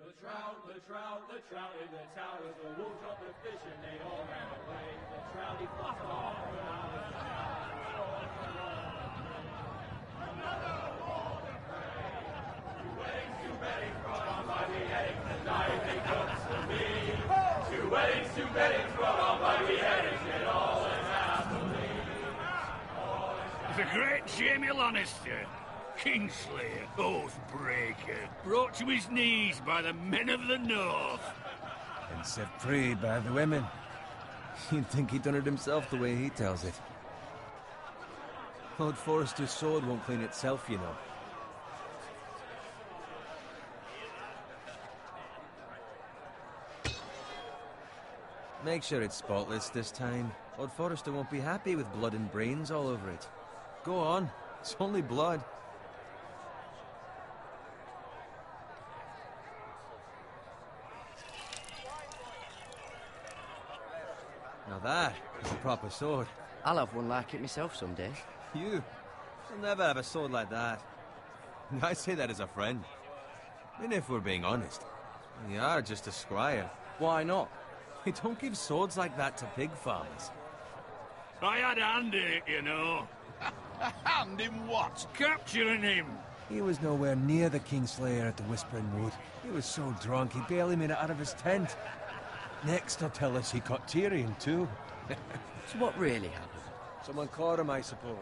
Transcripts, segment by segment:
The trout in the towers, the wolves dropped the fish and they all ran away. The trout, he flopped off without a another war to pray. Two weddings, two beddings brought on by beheadings, the dying they cooked to me. Two weddings brought on by beheadings, and all is happily. The great Jamie Lannister, Kingslayer, Oathbreaker, brought to his knees by the men of the North. And set free by the women. You'd think he'd done it himself the way he tells it. Lord Forrester's sword won't clean itself, you know. Make sure it's spotless this time. Lord Forrester won't be happy with blood and brains all over it. Go on, it's only blood. Now that is a proper sword. I'll have one like it myself someday. You'll never have a sword like that. I say that as a friend. And if we're being honest, you are just a squire. Why not? We don't give swords like that to pig farmers. I had a hand in it, you know. A hand in what? Capturing him. He was nowhere near the Kingslayer at the Whispering Wood. He was so drunk he barely made it out of his tent. Next he'll tell us he caught Tyrion too. So what really happened? Someone caught him, I suppose.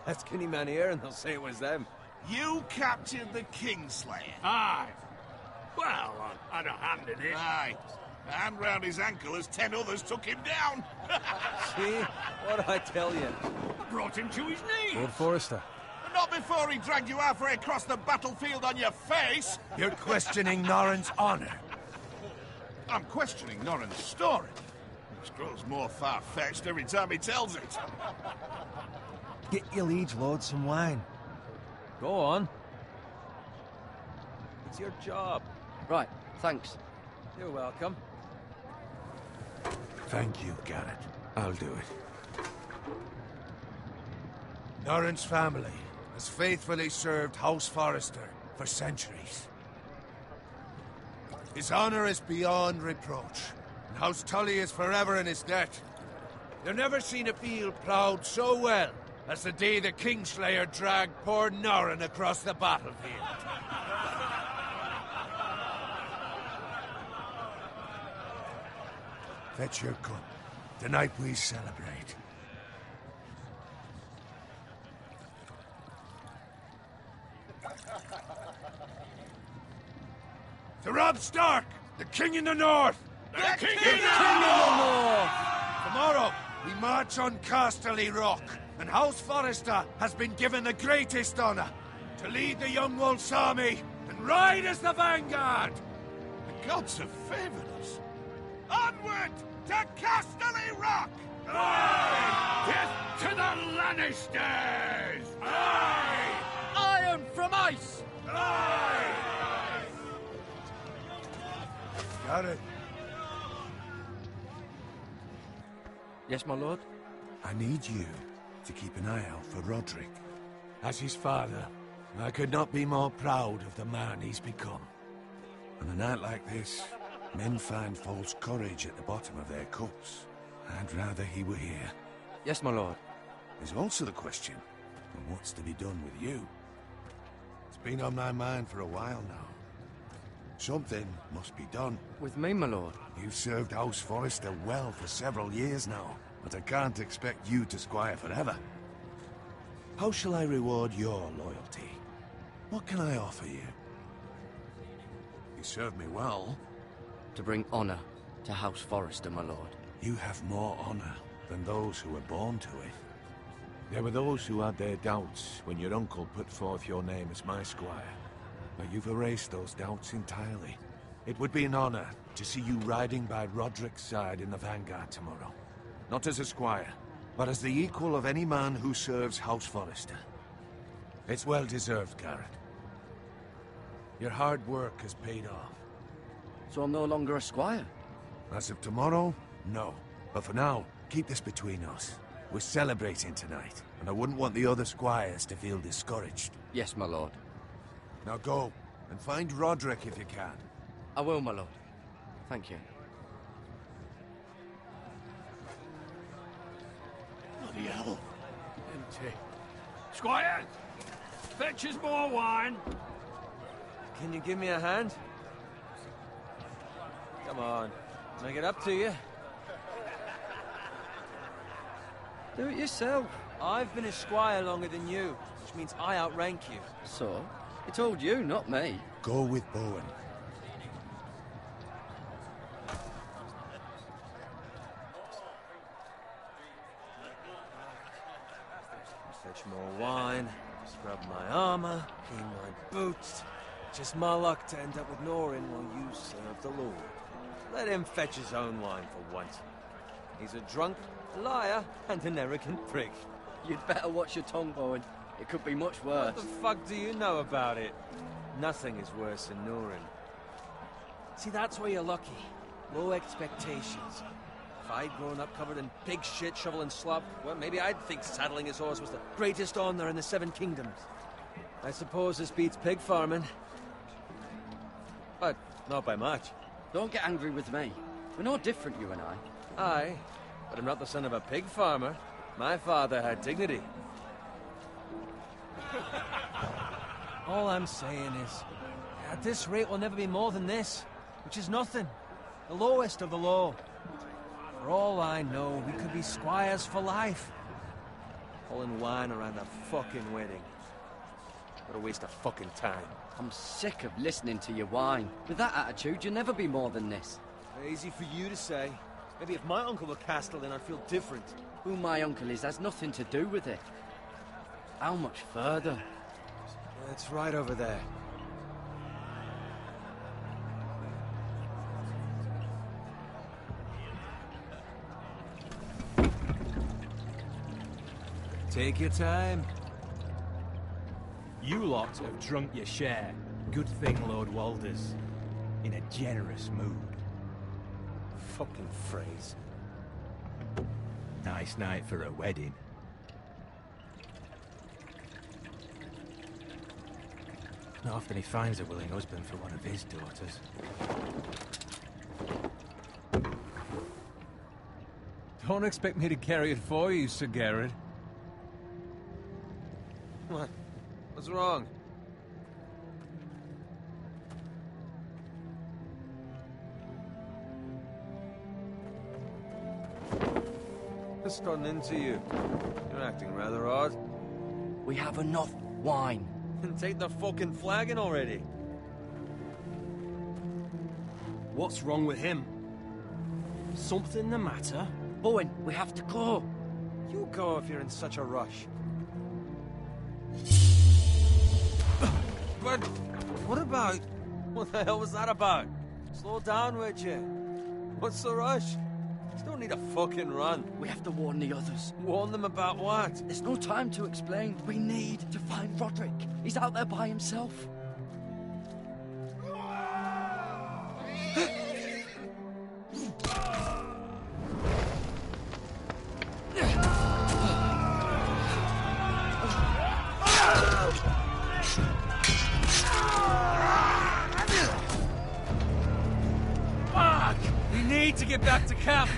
Ask any man here and they'll say it was them. You captured the Kingslayer? Aye. Well, I had a hand in it. Aye. A hand round his ankle as 10 others took him down. See? What'd I tell you? I brought him to his knees. Lord Forrester. Not before he dragged you halfway across the battlefield on your face. You're questioning Norrin's honor. I'm questioning Norrin's story. It grows more far-fetched every time he tells it. Get your liege lord some wine. Go on. It's your job. Right, thanks. You're welcome. Thank you, Garrett. I'll do it. Norrin's family has faithfully served House Forrester for centuries. His honor is beyond reproach, and House Tully is forever in his debt. You've never seen a field ploughed so well as the day the Kingslayer dragged poor Norrin across the battlefield. Fetch your cup. Tonight we celebrate. To Robb Stark, the King in the North! The King in the North! Tomorrow, we march on Casterly Rock, and House Forrester has been given the greatest honor to lead the Young Wolf's army and ride as the vanguard! The gods have favored us. Onward to Casterly Rock! Aye! Death to the Lannisters! Aye! Iron from ice! Aye! Got it. Yes, my lord? I need you to keep an eye out for Roderick. As his father, I could not be more proud of the man he's become. On a night like this, men find false courage at the bottom of their cups. I'd rather he were here. Yes, my lord. There's also the question of what's to be done with you. It's been on my mind for a while now. Something must be done. With me, my lord? You've served House Forrester well for several years now, but I can't expect you to squire forever. How shall I reward your loyalty? What can I offer you? You served me well. To bring honor to House Forrester, my lord. You have more honor than those who were born to it. There were those who had their doubts when your uncle put forth your name as my squire. But you've erased those doubts entirely. It would be an honor to see you riding by Roderick's side in the vanguard tomorrow. Not as a squire, but as the equal of any man who serves House Forrester. It's well deserved, Garrett. Your hard work has paid off. So I'm no longer a squire? As of tomorrow, no. But for now, keep this between us. We're celebrating tonight, and I wouldn't want the other squires to feel discouraged. Yes, my lord. Now go, and find Roderick if you can. I will, my lord. Thank you. Bloody hell. Empty. Squire! Fetch us more wine. Can you give me a hand? Come on. Make it up to you. Do it yourself. I've been a squire longer than you, which means I outrank you. So? He told you, not me. Go with Bowen. Fetch more wine, scrub my armor, clean my boots. Just my luck to end up with Norin while you serve the Lord. Let him fetch his own wine for once. He's a drunk, a liar, and an arrogant prick. You'd better watch your tongue, Bowen. It could be much worse. What the fuck do you know about it? Nothing is worse than Norin. See, that's where you're lucky. Low expectations. If I'd grown up covered in pig shit, shoveling slop, well, maybe I'd think saddling his horse was the greatest honor in the Seven Kingdoms. I suppose this beats pig farming. But not by much. Don't get angry with me. We're no different, you and I. Aye, but I'm not the son of a pig farmer. My father had dignity. All I'm saying is, at this rate we'll never be more than this, which is nothing. The lowest of the low. For all I know, we could be squires for life. Pulling wine around a fucking wedding. What a waste of fucking time. I'm sick of listening to your whine. With that attitude, you'll never be more than this. Easy for you to say. Maybe if my uncle were Castellan, I'd feel different. Who my uncle is has nothing to do with it. How much further? It's right over there. Take your time. You lot have drunk your share. Good thing Lord Walder's in a generous mood. Fucking phrase. Nice night for a wedding. Not often he finds a willing husband for one of his daughters. Don't expect me to carry it for you, Sir Garrett. What? What's wrong? Just gotten into you. You're acting rather odd. We have enough wine. Then take the fucking flagon already. What's wrong with him? Something the matter? Bowen, we have to go. You go if you're in such a rush. But what about... What the hell was that about? Slow down, would you? What's the rush? You don't need a fucking run. We have to warn the others. Warn them about what? There's no time to explain. We need to find Roderick. He's out there by himself. Fuck! We need to get back to camp.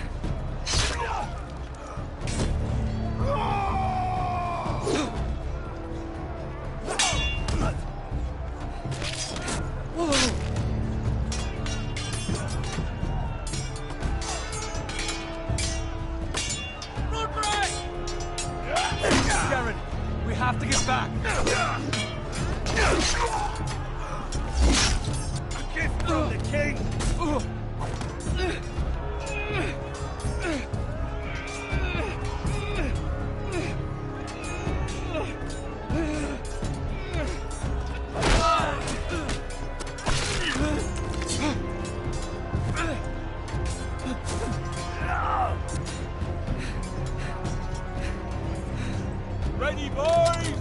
We have to get back. A gift from the king. Ready, boys!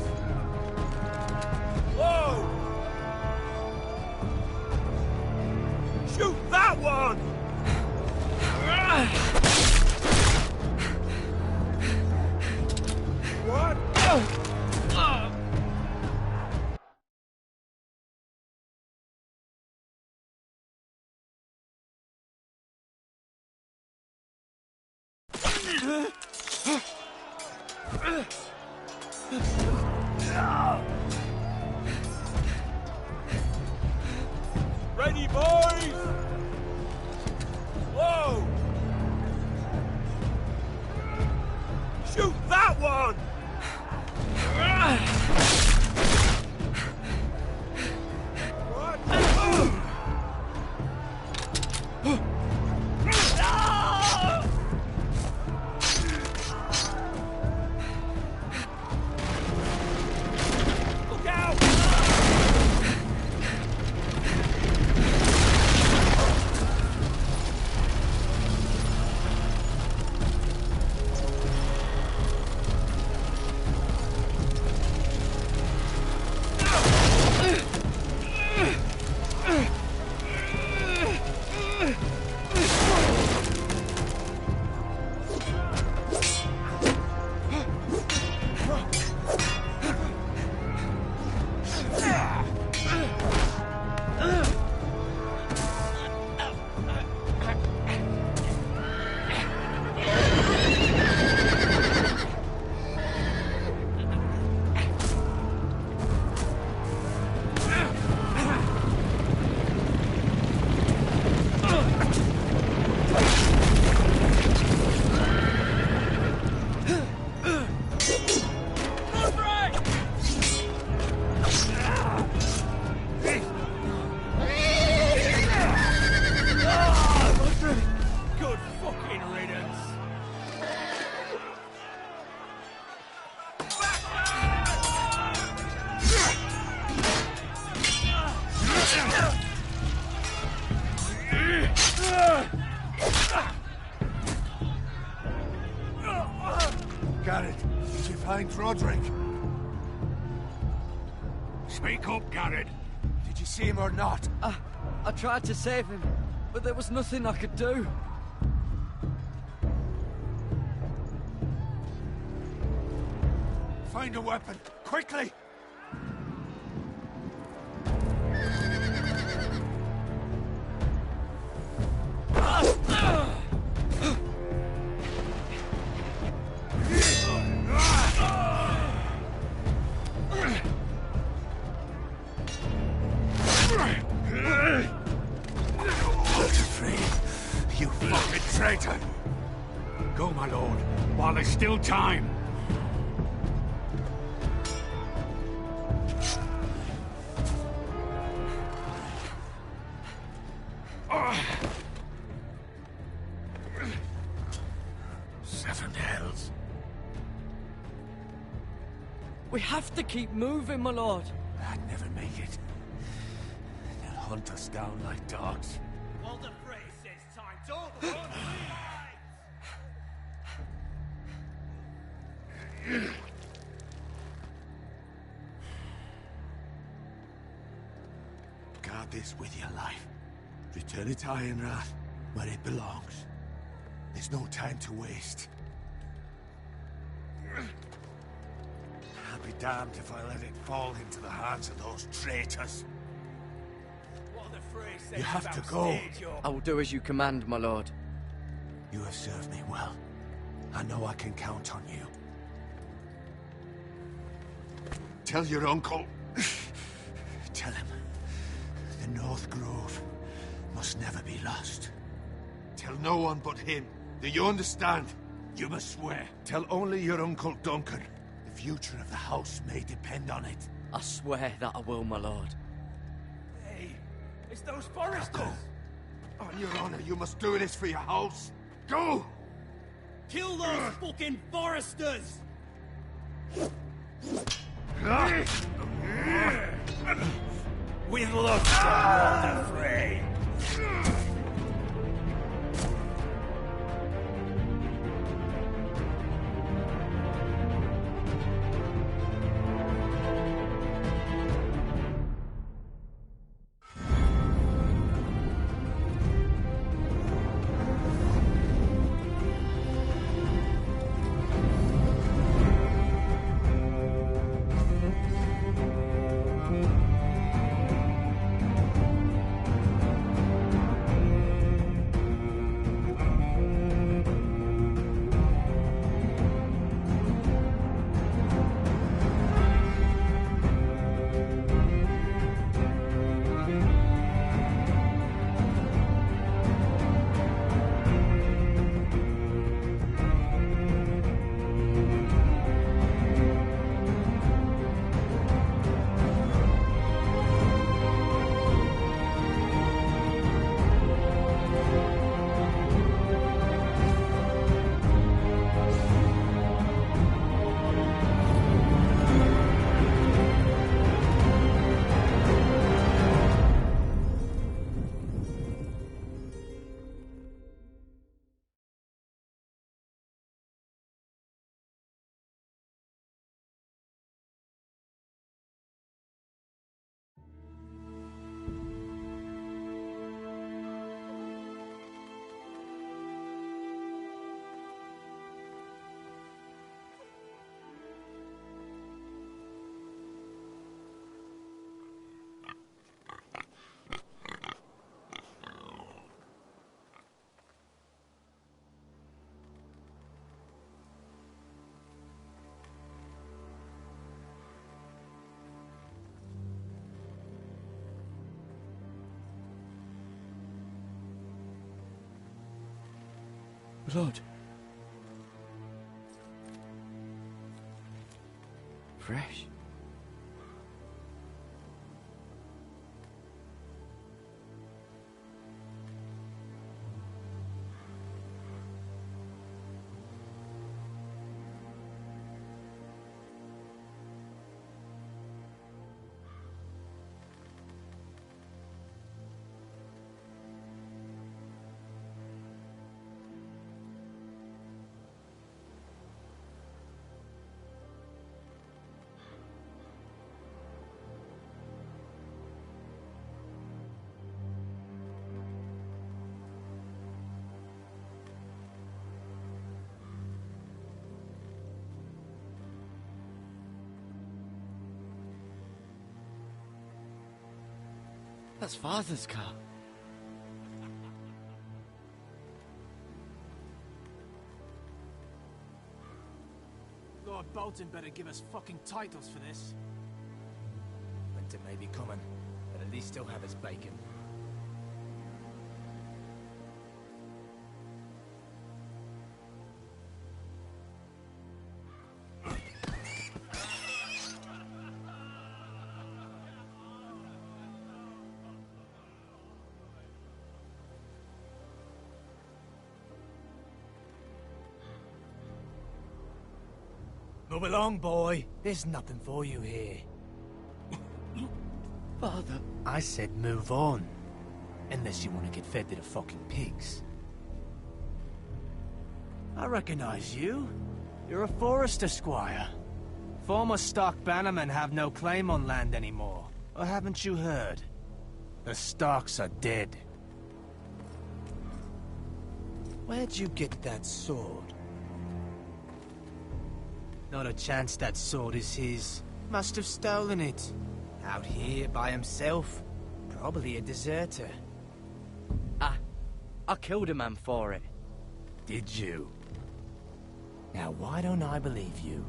Whoa! Shoot that one! What? Ready, boys! Whoa! Shoot that one! Look out! Good fucking riddance! Garrett, did you find Roderick? Speak up, Garrett. Did you see him or not? I tried to save him, but there was nothing I could do. Find a weapon, quickly! You fucking traitor! Go, my lord, while there's still time. Seven hells. We have to keep moving, my lord. I'd never make it. They'll hunt us down like dogs. Walder Frey says time's over. Guard this with your life. Return it to Ironrath, where it belongs. There's no time to waste. I'll be damned if I let it fall into the hands of those traitors. Walder Frey says You have about to go. stage your- I will do as you command, my lord. You have served me well. I know I can count on you. Tell your uncle. Tell him. The North Grove must never be lost. Tell no one but him. Do you understand? You must swear. Tell only your Uncle Duncan. The future of the house may depend on it. I swear that I will, my lord. Hey, it's those foresters! Go. On your honor, you must do this for your house. Go! Kill those fucking foresters! With love, Walder Frey! Blood. Fresh. That's Father's car. Lord Bolton better give us fucking titles for this. Winter may be coming, but at least he'll have his bacon. Move along, boy. There's nothing for you here. Father. I said move on. Unless you want to get fed to the fucking pigs. I recognize you. You're a Forester squire. Former Stark bannermen have no claim on land anymore. Or haven't you heard? The Starks are dead. Where'd you get that sword? Not a chance that sword is his. Must have stolen it. Out here by himself. Probably a deserter. I killed a man for it. Did you? Now why don't I believe you?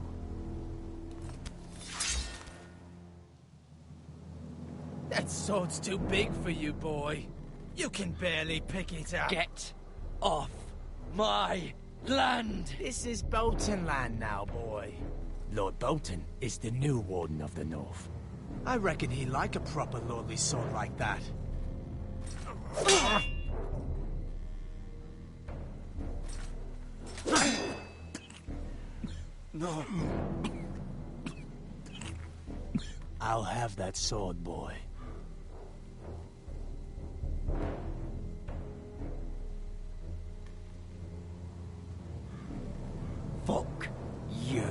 That sword's too big for you, boy. You can barely pick it up. Get off my land! This is Bolton land now, boy. Lord Bolton is the new Warden of the North. I reckon he'd like a proper lordly sword like that. No. I'll have that sword, boy. Fuck you.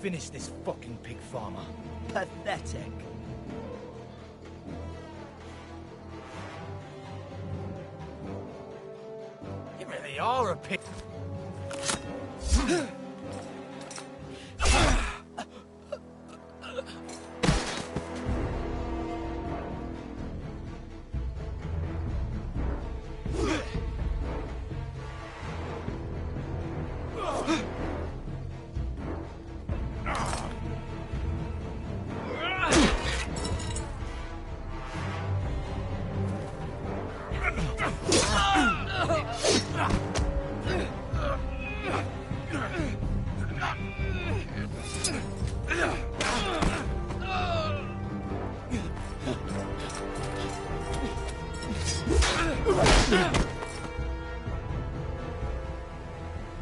Finish this fucking pig farmer. Pathetic. You really are a pig.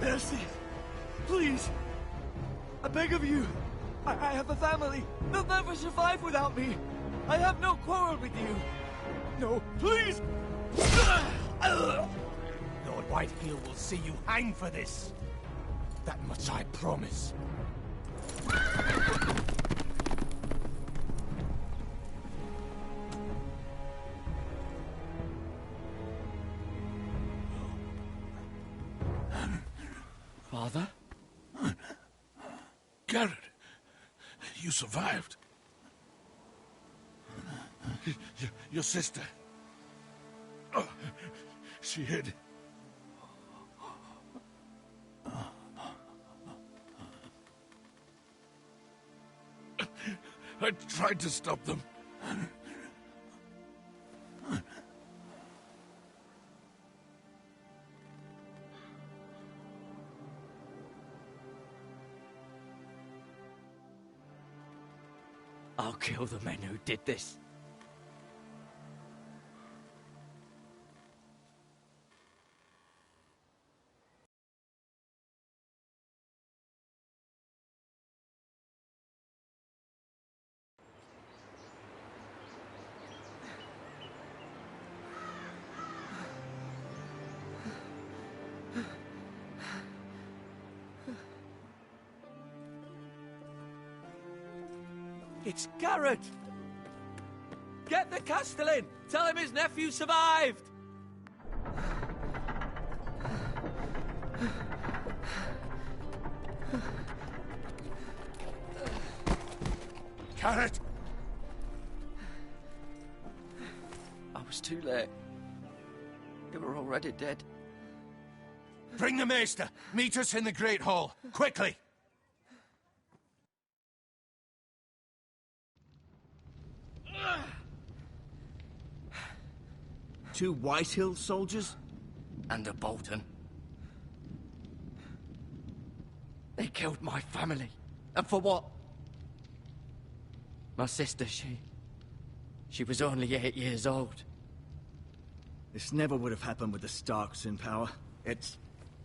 Mercy! Please! I beg of you! I have a family! They'll never survive without me! I have no quarrel with you! No, please! Lord Whitefield will see you hang for this. That much I promise. Father? Garrett, you survived. Your sister. Oh, she hid. I tried to stop them. I'll kill the men who did this. It's Garrett! Get the Castellan! Tell him his nephew survived! Garrett! I was too late. They were already dead. Bring the Maester! Meet us in the Great Hall! Quickly! Two Whitehill soldiers? And a Bolton. They killed my family. And for what? My sister, she was only 8 years old. This never would have happened with the Starks in power. It's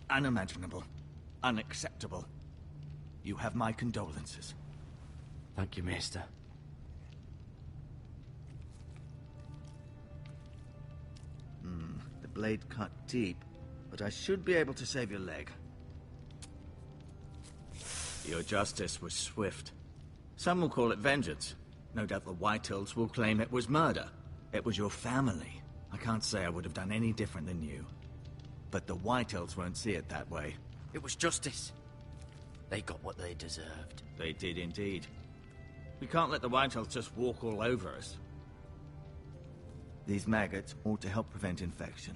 unimaginable. Unacceptable. You have my condolences. Thank you, Maester. The blade cut deep, but I should be able to save your leg. Your justice was swift. Some will call it vengeance. No doubt the Whitehills will claim it was murder. It was your family. I can't say I would have done any different than you. But the Whitehills won't see it that way. It was justice. They got what they deserved. They did indeed. We can't let the Whitehills just walk all over us. These maggots ought to help prevent infection.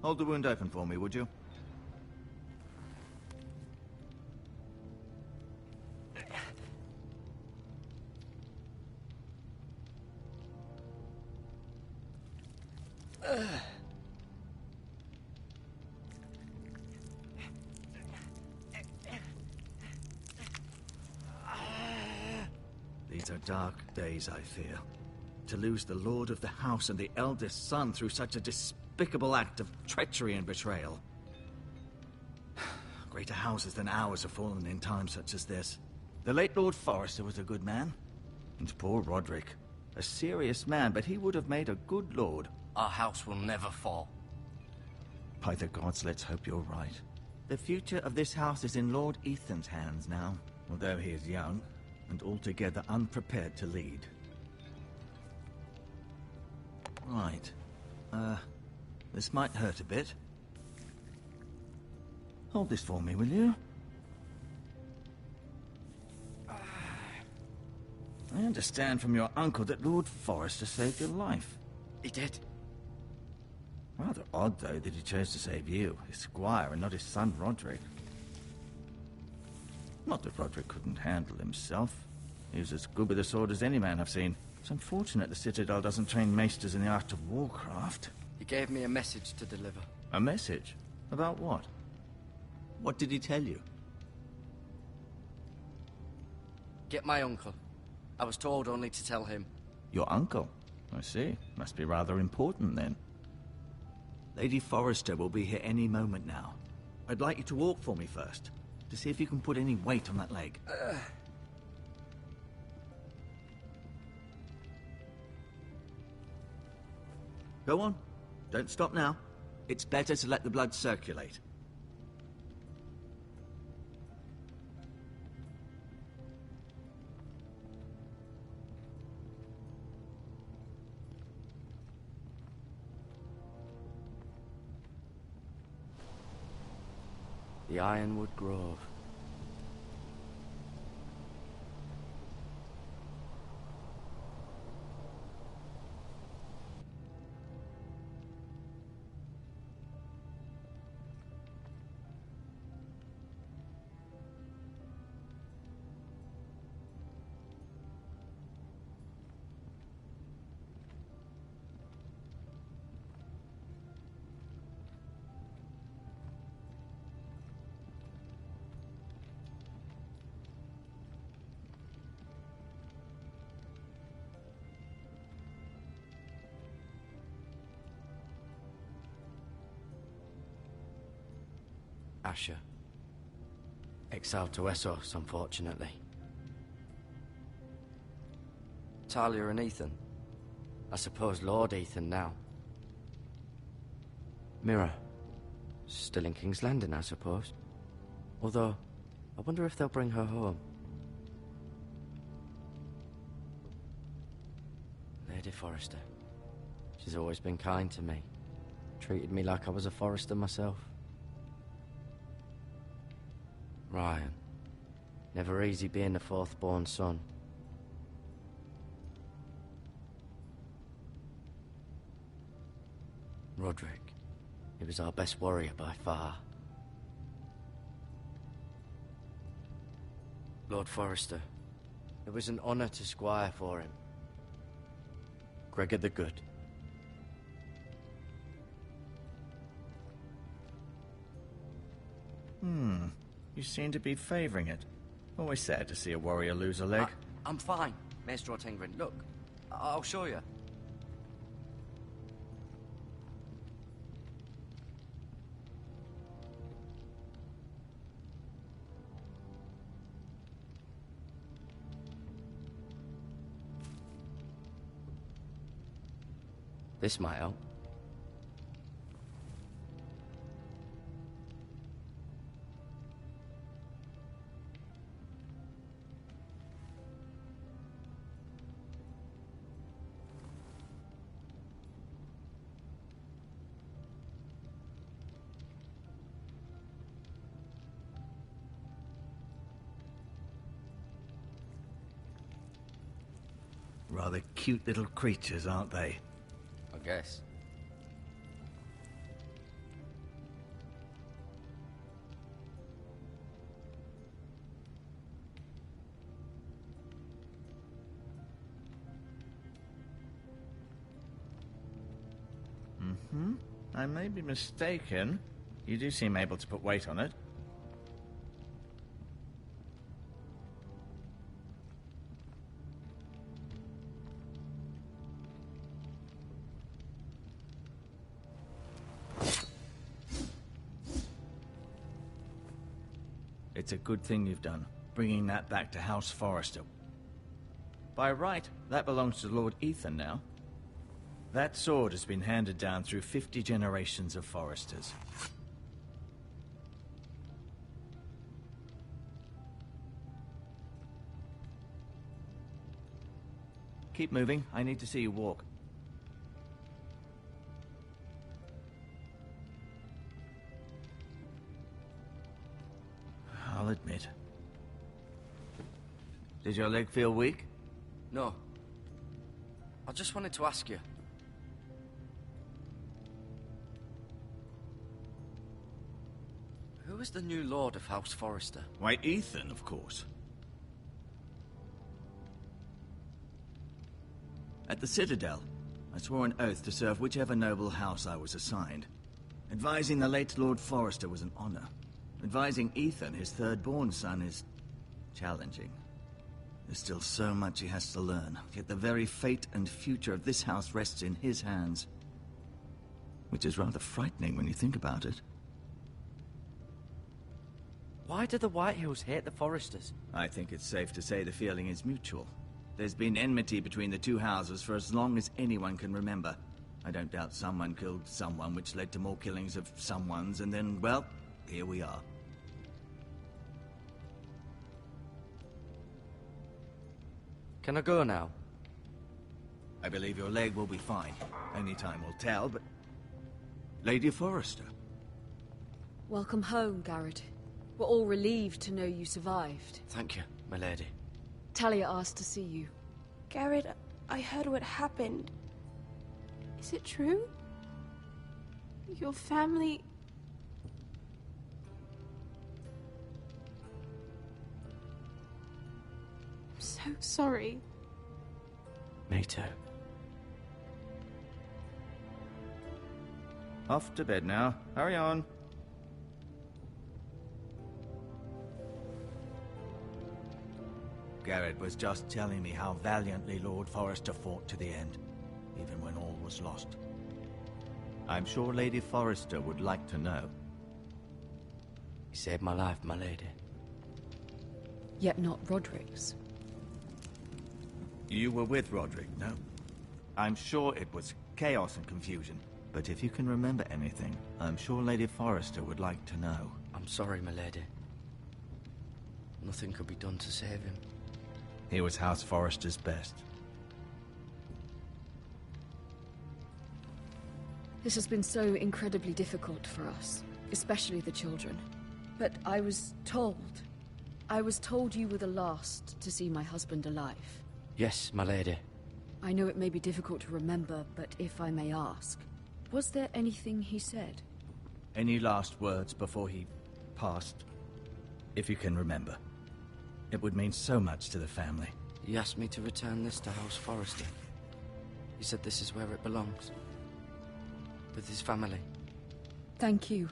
Hold the wound open for me, would you? These are dark days, I fear. To lose the lord of the house and the eldest son through such a despicable act of treachery and betrayal. Greater houses than ours have fallen in times such as this. The late Lord Forrester was a good man. And poor Roderick. A serious man, but he would have made a good lord. Our house will never fall. By the gods, let's hope you're right. The future of this house is in Lord Ethan's hands now, although he is young and altogether unprepared to lead. Right. This might hurt a bit. Hold this for me, will you? I understand from your uncle that Lord Forrester saved your life. He did. Rather odd, though, that he chose to save you, his squire, and not his son Roderick. Not that Roderick couldn't handle himself. He was as good with a sword as any man I've seen. It's unfortunate the Citadel doesn't train maesters in the art of warcraft. He gave me a message to deliver. A message? About what? What did he tell you? Get my uncle. I was told only to tell him. Your uncle? I see. Must be rather important, then. Lady Forrester will be here any moment now. I'd like you to walk for me first, to see if you can put any weight on that leg. Go on. Don't stop now. It's better to let the blood circulate. The Ironwood Grove. Asher. Exiled to Essos, unfortunately. Talia and Ethan. I suppose Lord Ethan now. Mira. Still in King's Landing, I suppose. Although, I wonder if they'll bring her home. Lady Forrester. She's always been kind to me. Treated me like I was a Forrester myself. Ryan. Never easy being the fourth-born son. Roderick. He was our best warrior by far. Lord Forrester. It was an honor to squire for him. Gregor the Good. You seem to be favoring it. Always sad to see a warrior lose a leg. I'm fine, Maester Ortengrin. Look, I'll show you. This might help. Rather cute little creatures, aren't they? I guess. I may be mistaken. You do seem able to put weight on it. It's a good thing you've done, bringing that back to House Forrester. By right, that belongs to Lord Ethan now. That sword has been handed down through 50 generations of Forresters. Keep moving. I need to see you walk. I'll admit. Did your leg feel weak? No. I just wanted to ask you. Who is the new Lord of House Forrester? Why, Ethan, of course. At the Citadel, I swore an oath to serve whichever noble house I was assigned. Advising the late Lord Forrester was an honor. Advising Ethan, his third-born son, is challenging. There's still so much he has to learn, yet the very fate and future of this house rests in his hands. Which is rather frightening when you think about it. Why do the Whitehills hate the Forresters? I think it's safe to say the feeling is mutual. There's been enmity between the two houses for as long as anyone can remember. I don't doubt someone killed someone, which led to more killings of someones, and then, well, here we are. Can I go now? I believe your leg will be fine. Only time will tell, but... Lady Forrester. Welcome home, Garrett. We're all relieved to know you survived. Thank you, my lady. Talia asked to see you. Garrett, I heard what happened. Is it true? Your family... I'm so sorry. Me too. Off to bed now. Hurry on. Garrett was just telling me how valiantly Lord Forrester fought to the end, even when all was lost. I'm sure Lady Forrester would like to know. He saved my life, my lady. Yet not Roderick's. You were with Roderick, no? I'm sure it was chaos and confusion. But if you can remember anything, I'm sure Lady Forrester would like to know. I'm sorry, my lady. Nothing could be done to save him. He was House Forrester's best. This has been so incredibly difficult for us, especially the children. But I was told you were the last to see my husband alive. Yes, my lady. I know it may be difficult to remember, but if I may ask, was there anything he said? Any last words before he passed? If you can remember. It would mean so much to the family. He asked me to return this to House Forrester. He said this is where it belongs. With his family. Thank you,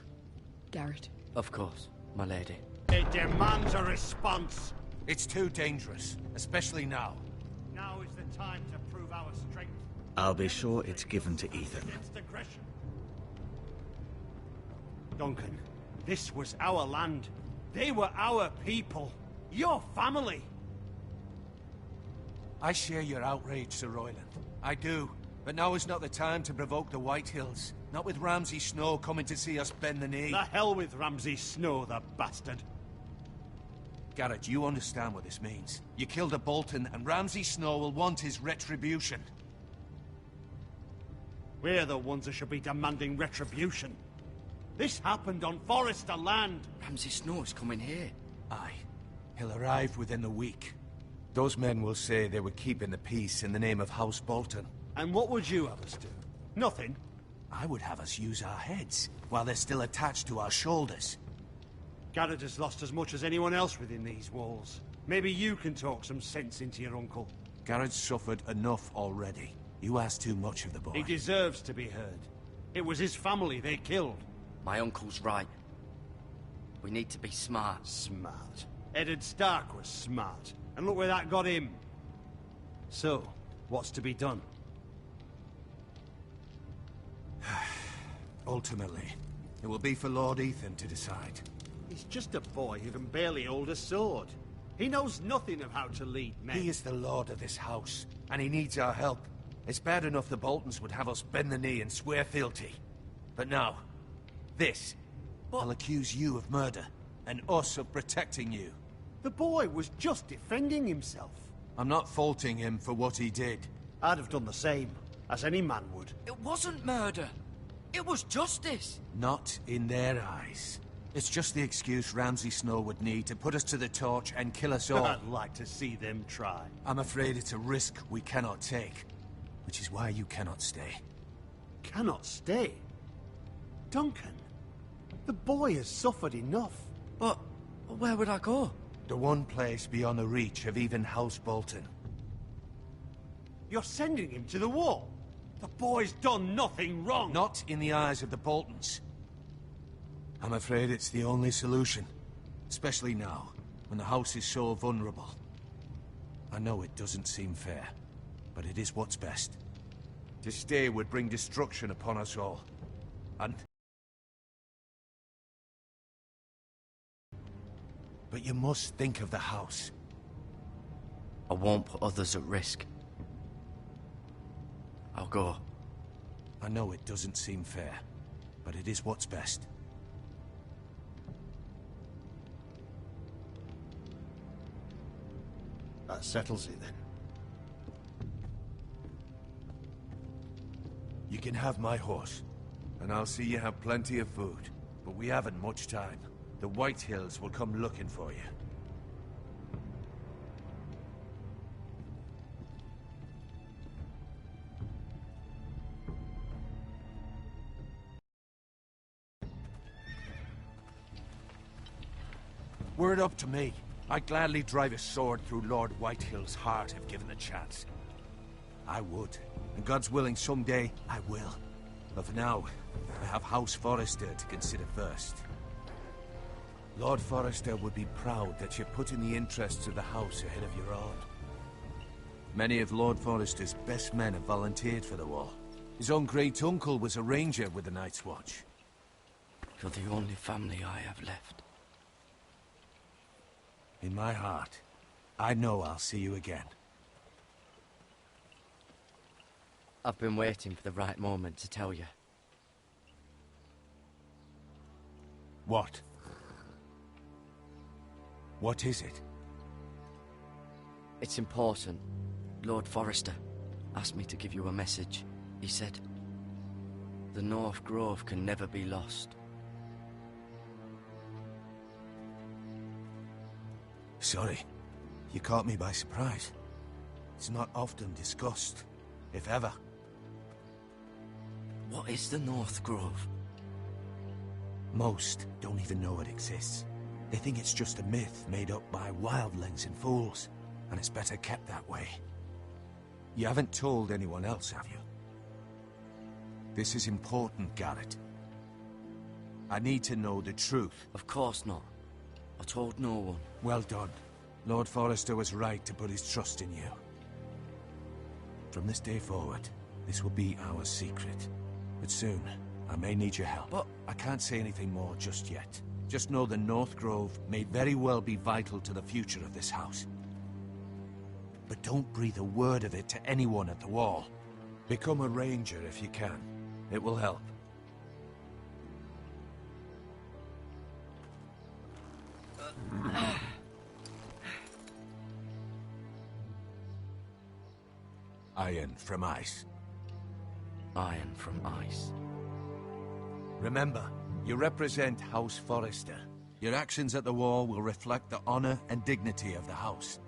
Garrett. Of course, my lady. It demands a response. It's too dangerous, especially now. Now is the time to prove our strength. I'll be sure it's given to Ethan. Against aggression. Duncan, this was our land. They were our people. Your family. I share your outrage, Sir Royland. I do. But now is not the time to provoke the White Hills. Not with Ramsay Snow coming to see us bend the knee. The hell with Ramsay Snow, the bastard. Garrett, you understand what this means. You killed a Bolton, and Ramsay Snow will want his retribution. We're the ones that should be demanding retribution. This happened on Forrester land. Ramsay Snow is coming here. Aye. He'll arrive within a week. Those men will say they were keeping the peace in the name of House Bolton. And what would you have us do? Nothing. I would have us use our heads, while they're still attached to our shoulders. Garrett has lost as much as anyone else within these walls. Maybe you can talk some sense into your uncle. Garrett's suffered enough already. You ask too much of the boy. He deserves to be heard. It was his family they killed. My uncle's right. We need to be smart. Smart. Eddard Stark was smart. And look where that got him. So, what's to be done? Ultimately, it will be for Lord Ethan to decide. He's just a boy who can barely hold a sword. He knows nothing of how to lead men. He is the lord of this house, and he needs our help. It's bad enough the Boltons would have us bend the knee and swear fealty. But now, this. I'll accuse you of murder, and us of protecting you. The boy was just defending himself. I'm not faulting him for what he did. I'd have done the same, as any man would. It wasn't murder. It was justice. Not in their eyes. It's just the excuse Ramsay Snow would need to put us to the torch and kill us all. I'd like to see them try. I'm afraid it's a risk we cannot take, which is why you cannot stay. Cannot stay? Duncan, the boy has suffered enough. But where would I go? The one place beyond the reach of even House Bolton. You're sending him to the wall? The boy's done nothing wrong. Not in the eyes of the Boltons. I'm afraid it's the only solution. Especially now, when the house is so vulnerable. I know it doesn't seem fair, but it is what's best. To stay would bring destruction upon us all. And... But you must think of the house. I won't put others at risk. I'll go. I know it doesn't seem fair, but it is what's best. That settles it then. You can have my horse, and I'll see you have plenty of food. But we haven't much time. The White Hills will come looking for you. Were it up to me, I'd gladly drive a sword through Lord Whitehill's heart if given the chance. I would, and God's willing someday I will. But for now, I have House Forrester to consider first. Lord Forrester would be proud that you're putting the interests of the house ahead of your own. Many of Lord Forrester's best men have volunteered for the war. His own great-uncle was a ranger with the Night's Watch. You're the only family I have left. In my heart, I know I'll see you again. I've been waiting for the right moment to tell you. What? What is it? It's important. Lord Forrester asked me to give you a message. He said, the North Grove can never be lost. Sorry, you caught me by surprise. It's not often discussed, if ever. What is the North Grove? Most don't even know it exists. They think it's just a myth made up by wildlings and fools, and it's better kept that way. You haven't told anyone else, have you? This is important, Garrett. I need to know the truth. Of course not. I told no one. Well done. Lord Forrester was right to put his trust in you. From this day forward, this will be our secret. But soon, I may need your help. But I can't say anything more just yet. Just know the North Grove may very well be vital to the future of this house. But don't breathe a word of it to anyone at the Wall. Become a ranger if you can. It will help. Iron from ice. Iron from ice. Remember, you represent House Forrester. Your actions at the Wall will reflect the honor and dignity of the house.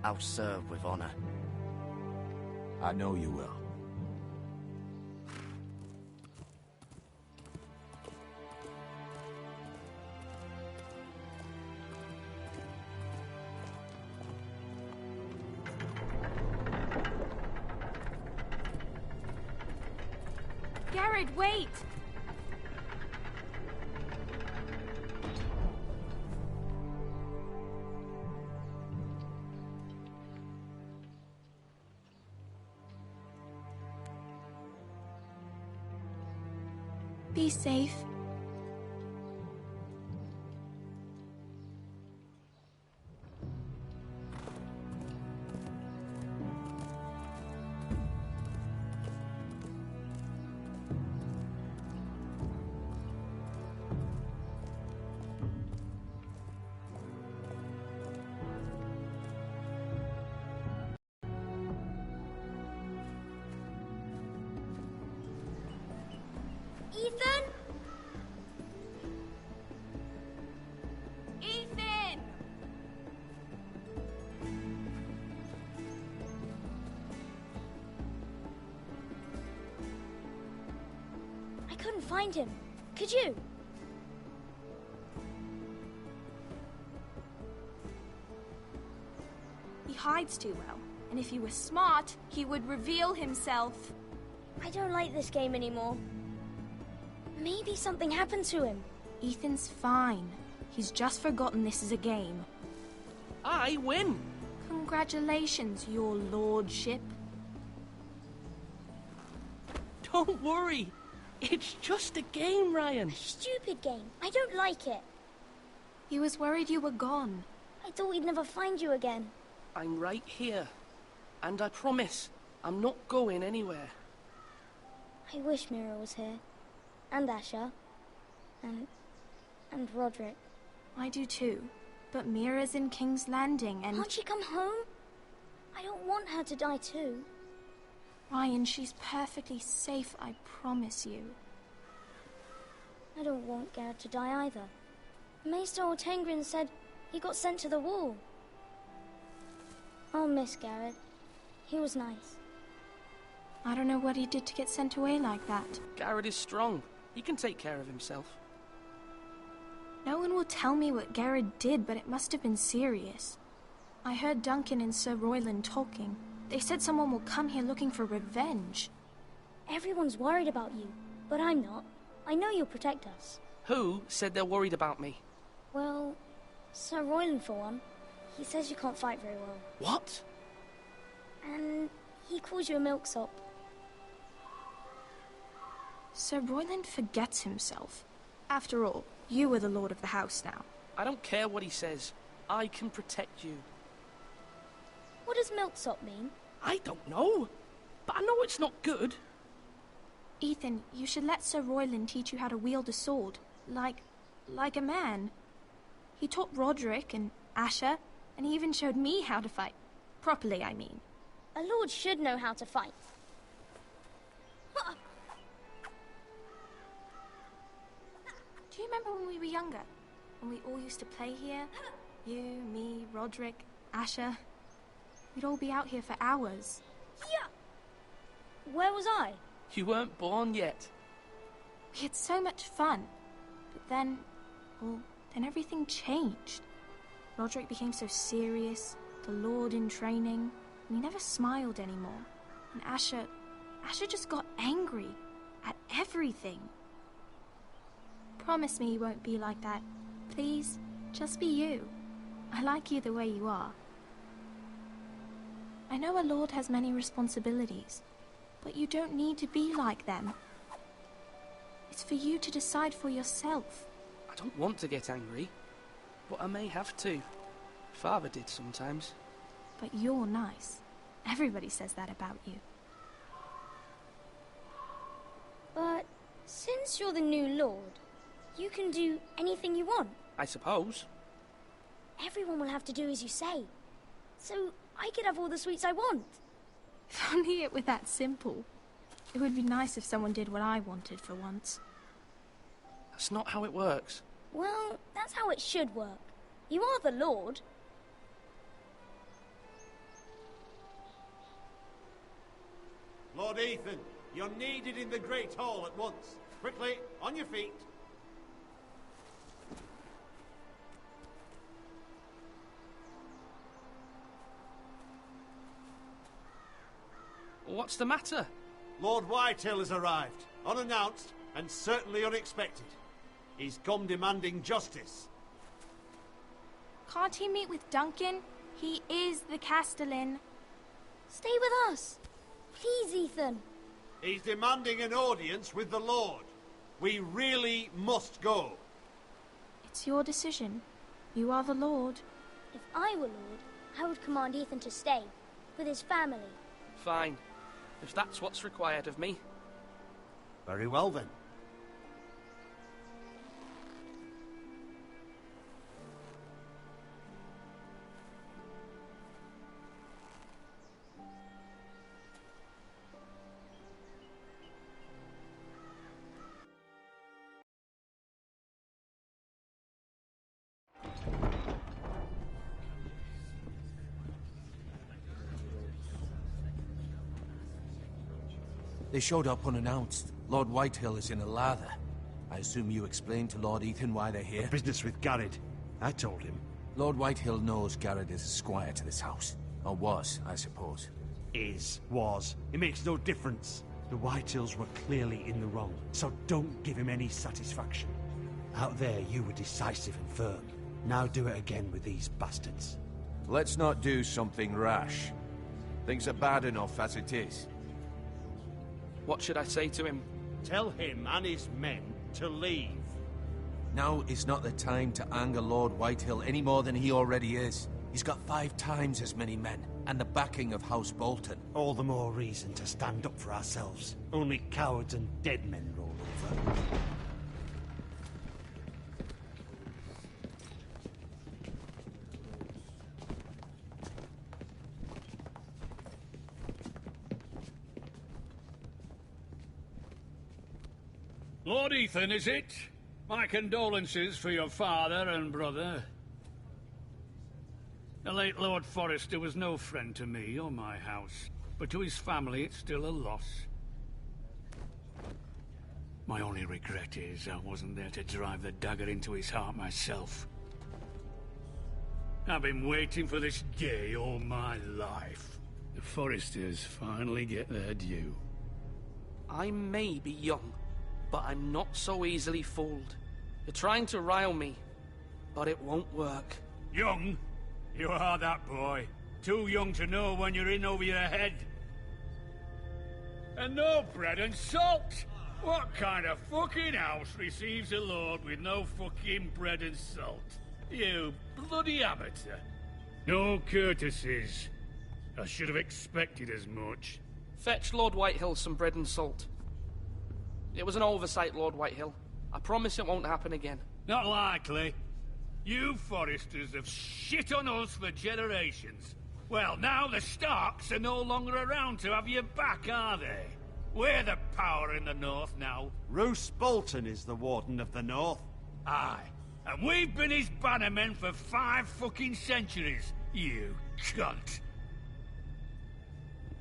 I'll serve with honor. I know you will. Garrett, wait! Be safe. Ethan? Ethan! I couldn't find him. Could you? He hides too well, and if he was smart, he would reveal himself. I don't like this game anymore. Maybe something happened to him. Ethan's fine. He's just forgotten this is a game. I win! Congratulations, your lordship. Don't worry. It's just a game, Ryan. Stupid game. I don't like it. He was worried you were gone. I thought we'd never find you again. I'm right here. And I promise, I'm not going anywhere. I wish Mira was here. And Asher. And Roderick. I do too. But Mira's in King's Landing and... Can't she come home? I don't want her to die too. Ryan, she's perfectly safe, I promise you. I don't want Garrett to die either. Maester Ortengrin said he got sent to the Wall. I'll miss Garrett. He was nice. I don't know what he did to get sent away like that. Garrett is strong. He can take care of himself. No one will tell me what Garrett did, but it must have been serious. I heard Duncan and Sir Royland talking. They said someone will come here looking for revenge. Everyone's worried about you, but I'm not. I know you'll protect us. Who said they're worried about me? Well, Sir Royland for one. He says you can't fight very well. What? And he calls you a milksop. Sir Royland forgets himself. After all, you are the lord of the house now. I don't care what he says. I can protect you. What does milksop mean? I don't know, but I know it's not good. Ethan, you should let Sir Royland teach you how to wield a sword, like a man. He taught Roderick and Asher, and he even showed me how to fight. Properly, I mean. A lord should know how to fight. Do you remember when we were younger? When we all used to play here? You, me, Roderick, Asher. We'd all be out here for hours. Yeah. Where was I? You weren't born yet. We had so much fun. But then, well, then everything changed. Roderick became so serious, the Lord in training, and he never smiled anymore. And Asher just got angry at everything. Promise me you won't be like that. Please, just be you. I like you the way you are. I know a lord has many responsibilities, but you don't need to be like them. It's for you to decide for yourself. I don't want to get angry, but I may have to. Father did sometimes. But you're nice. Everybody says that about you. But since you're the new lord, you can do anything you want. I suppose. Everyone will have to do as you say. So I could have all the sweets I want. If only it were that simple. It would be nice if someone did what I wanted for once. That's not how it works. Well, that's how it should work. You are the lord. Lord Ethan, you're needed in the Great Hall at once. Quickly, on your feet. What's the matter? Lord Whitehill has arrived, unannounced and certainly unexpected. He's come demanding justice. Can't he meet with Duncan? He is the Castellan. Stay with us. Please, Ethan. He's demanding an audience with the Lord. We really must go. It's your decision. You are the Lord. If I were Lord, I would command Ethan to stay, with his family. Fine. If that's what's required of me. Very well, then. They showed up unannounced. Lord Whitehill is in a lather. I assume you explained to Lord Ethan why they're here? Business with Garrett. I told him. Lord Whitehill knows Garrett is a squire to this house. Or was, I suppose. Was. It makes no difference. The Whitehills were clearly in the wrong, so don't give him any satisfaction. Out there, you were decisive and firm. Now do it again with these bastards. Let's not do something rash. Things are bad enough as it is. What should I say to him? Tell him and his men to leave. Now is not the time to anger Lord Whitehill any more than he already is. He's got 5 times as many men, and the backing of House Bolton. All the more reason to stand up for ourselves. Only cowards and dead men roll over. Lord Ethan, is it? My condolences for your father and brother. The late Lord Forrester was no friend to me or my house, but to his family it's still a loss. My only regret is I wasn't there to drive the dagger into his heart myself. I've been waiting for this day all my life. The Forresters finally get their due. I may be young, but I'm not so easily fooled. You're trying to rile me, but it won't work. Young? You are that boy. Too young to know when you're in over your head. And no bread and salt! What kind of fucking house receives a lord with no fucking bread and salt? You bloody amateur. No courtesies. I should have expected as much. Fetch Lord Whitehill some bread and salt. It was an oversight, Lord Whitehill. I promise it won't happen again. Not likely. You Foresters have shit on us for generations. Well, now the Starks are no longer around to have your back, are they? We're the power in the north now. Roose Bolton is the Warden of the North. Aye. And we've been his bannermen for 5 fucking centuries, you cunt.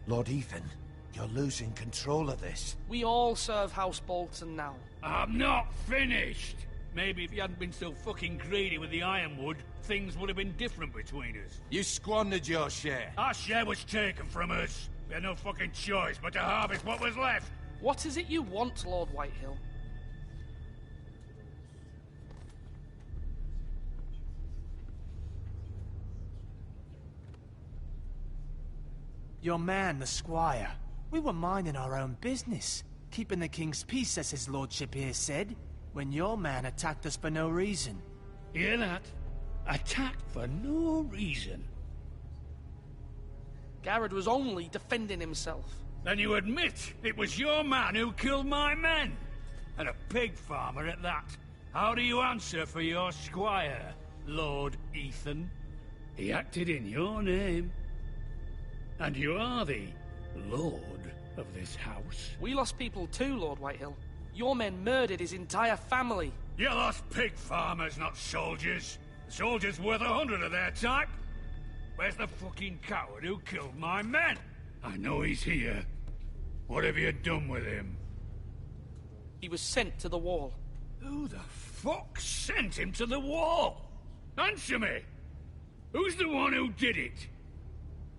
Lord Ethan, you're losing control of this. We all serve House Bolton now. I'm not finished. Maybe if you hadn't been so fucking greedy with the ironwood, things would have been different between us. You squandered your share. Our share was taken from us. We had no fucking choice but to harvest what was left. What is it you want, Lord Whitehill? Your man, the squire. We were minding our own business. Keeping the king's peace, as his lordship here said, when your man attacked us for no reason. Hear that? Attacked for no reason. Garrett was only defending himself. Then you admit it was your man who killed my men? And a pig farmer at that. How do you answer for your squire, Lord Ethan? He acted in your name. And you are the lord of this house. We lost people too, Lord Whitehill. Your men murdered his entire family. You lost pig farmers, not soldiers. The soldiers worth 100 of their type. Where's the fucking coward who killed my men? I know he's here. What have you done with him? He was sent to the wall. Who the fuck sent him to the wall? Answer me! Who's the one who did it?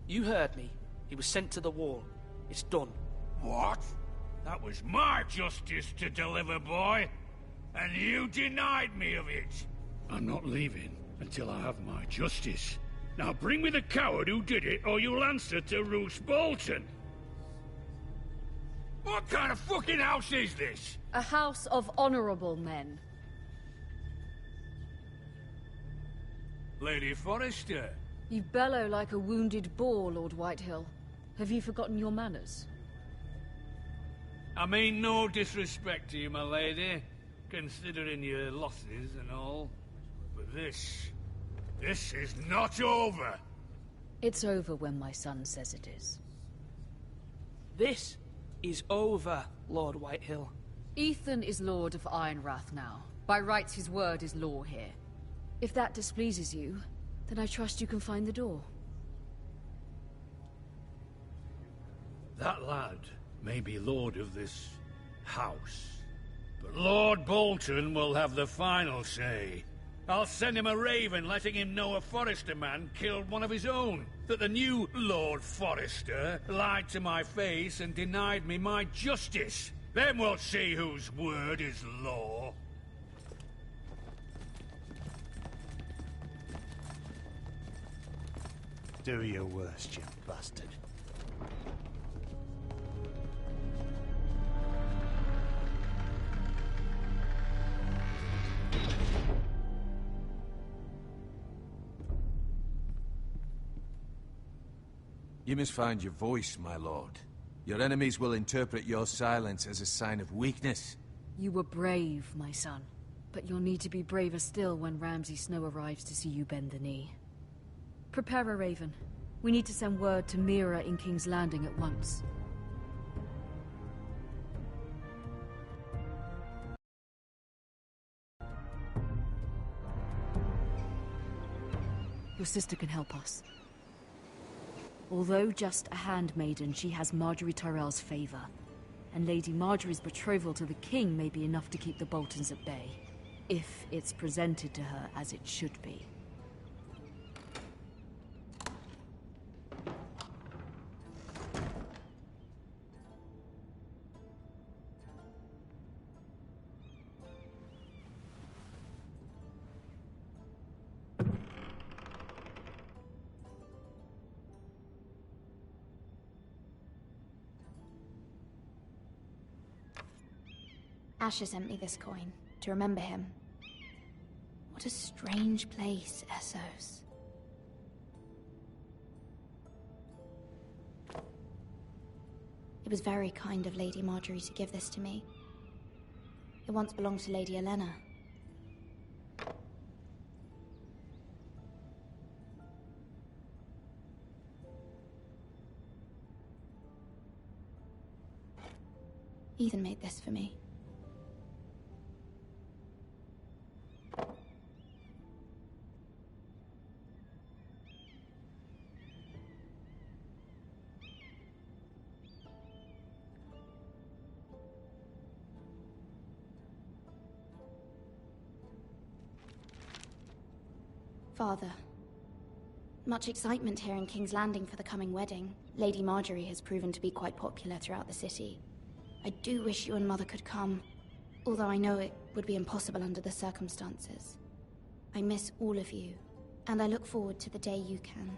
You heard me. He was sent to the wall. It's done. What? That was my justice to deliver, boy. And you denied me of it. I'm not leaving until I have my justice. Now bring me the coward who did it, or you'll answer to Roose Bolton. What kind of fucking house is this? A house of honorable men. Lady Forrester. You bellow like a wounded boar, Lord Whitehill. Have you forgotten your manners? I mean no disrespect to you, my lady, considering your losses and all. But this is not over. It's over when my son says it is. This is over, Lord Whitehill. Ethan is Lord of Ironrath now. By rights, his word is law here. If that displeases you, then I trust you can find the door. That lad may be lord of this house, but Lord Bolton will have the final say. I'll send him a raven letting him know a Forrester man killed one of his own. That the new Lord Forrester lied to my face and denied me my justice. Then we'll see whose word is law. Do your worst, you bastard. You must find your voice, my lord. Your enemies will interpret your silence as a sign of weakness. You were brave, my son. But you'll need to be braver still when Ramsay Snow arrives to see you bend the knee. Prepare a raven. We need to send word to Mira in King's Landing at once. Your sister can help us. Although just a handmaiden, she has Marjorie Tyrell's favor. And Lady Marjorie's betrothal to the king may be enough to keep the Boltons at bay. If it's presented to her as it should be. Asher sent me this coin, to remember him. What a strange place, Essos. It was very kind of Lady Marjorie to give this to me. It once belonged to Lady Elena. Ethan made this for me. Father, much excitement here in King's Landing for the coming wedding. Lady Marjorie has proven to be quite popular throughout the city. I do wish you and Mother could come, although I know it would be impossible under the circumstances. I miss all of you, and I look forward to the day you can.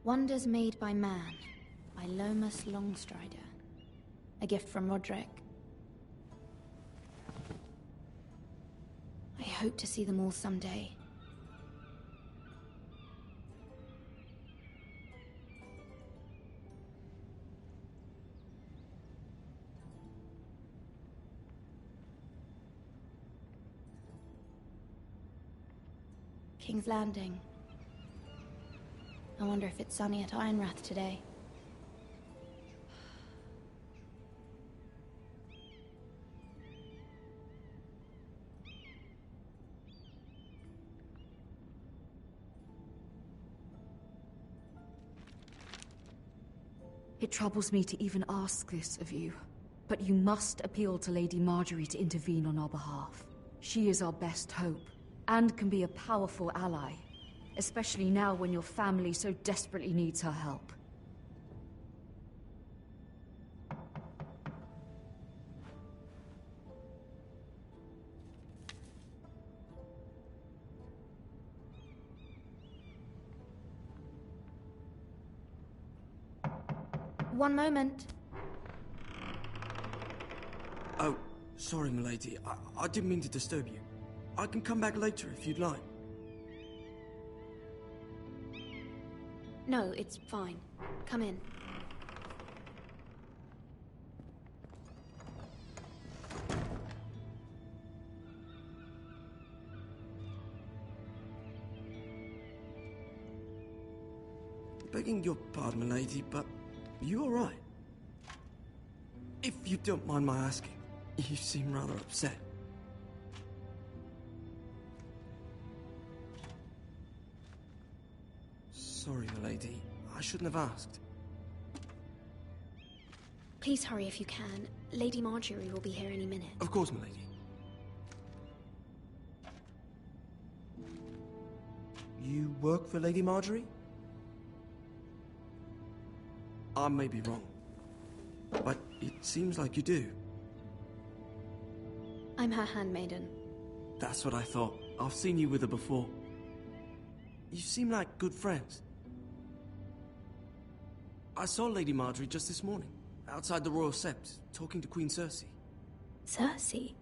Wonders Made by Man, by Lomas Longstrider. A gift from Roderick. I hope to see them all someday. King's Landing. I wonder if it's sunny at Ironrath today. It troubles me to even ask this of you, but you must appeal to Lady Marjorie to intervene on our behalf. She is our best hope, and can be a powerful ally. Especially now when your family so desperately needs her help. One moment. Oh, sorry, milady. I didn't mean to disturb you. I can come back later if you'd like. No, it's fine. Come in. Begging your pardon, milady, but you all right? If you don't mind my asking, you seem rather upset. Sorry, milady. I shouldn't have asked. Please hurry if you can. Lady Marjorie will be here any minute. Of course, milady. You work for Lady Marjorie? I may be wrong, but it seems like you do. I'm her handmaiden. That's what I thought. I've seen you with her before. You seem like good friends. I saw Lady Marjorie just this morning, outside the Royal Sept, talking to Queen Cersei. Cersei?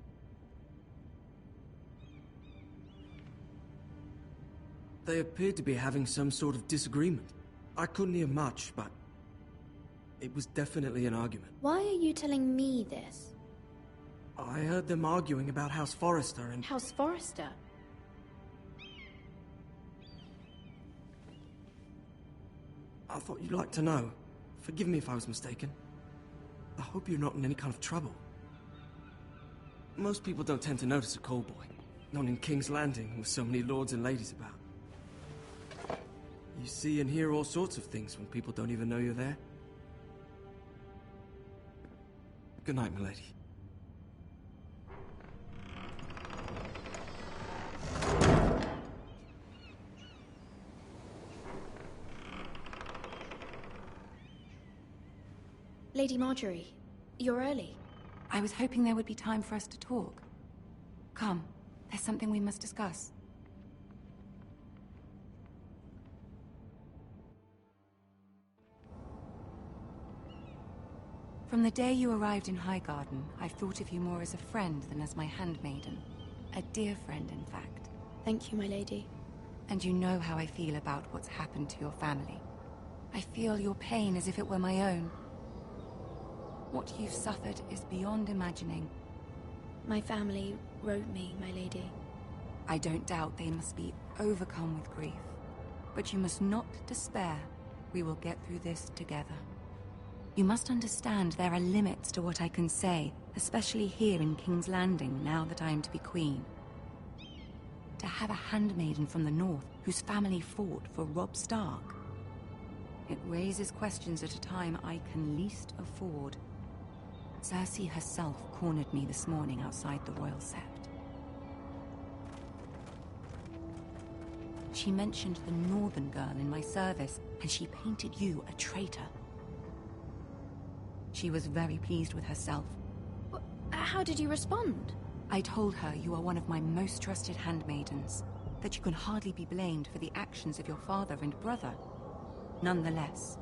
They appeared to be having some sort of disagreement. I couldn't hear much, but it was definitely an argument. Why are you telling me this? I heard them arguing about House Forrester and... House Forrester? I thought you'd like to know. Forgive me if I was mistaken. I hope you're not in any kind of trouble. Most people don't tend to notice a call boy. Not in King's Landing, with so many lords and ladies about. You see and hear all sorts of things when people don't even know you're there. Good night, milady. Lady Marjorie, you're early. I was hoping there would be time for us to talk. Come, there's something we must discuss. From the day you arrived in Highgarden, I've thought of you more as a friend than as my handmaiden. A dear friend, in fact. Thank you, my lady. And you know how I feel about what's happened to your family. I feel your pain as if it were my own. What you've suffered is beyond imagining. My family wrote me, my lady. I don't doubt they must be overcome with grief. But you must not despair. We will get through this together. You must understand there are limits to what I can say, especially here in King's Landing, now that I am to be queen. To have a handmaiden from the north whose family fought for Robb Stark. It raises questions at a time I can least afford. Cersei herself cornered me this morning outside the Royal Sept. She mentioned the northern girl in my service, and she painted you a traitor. She was very pleased with herself. How did you respond? I told her you are one of my most trusted handmaidens, that you can hardly be blamed for the actions of your father and brother. Nonetheless,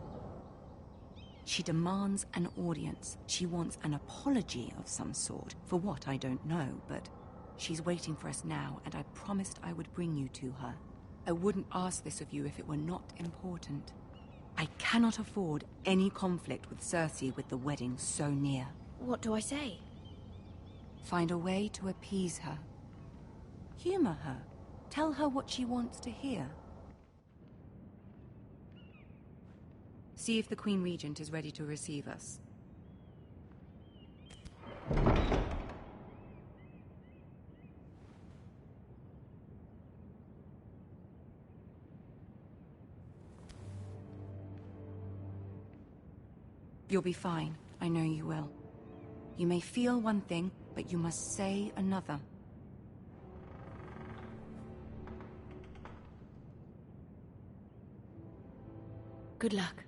she demands an audience. She wants an apology of some sort, for what I don't know, but she's waiting for us now, and I promised I would bring you to her. I wouldn't ask this of you if it were not important. I cannot afford any conflict with Cersei with the wedding so near. What do I say? Find a way to appease her. Humor her. Tell her what she wants to hear. See if the Queen Regent is ready to receive us. You'll be fine. I know you will. You may feel one thing, but you must say another. Good luck.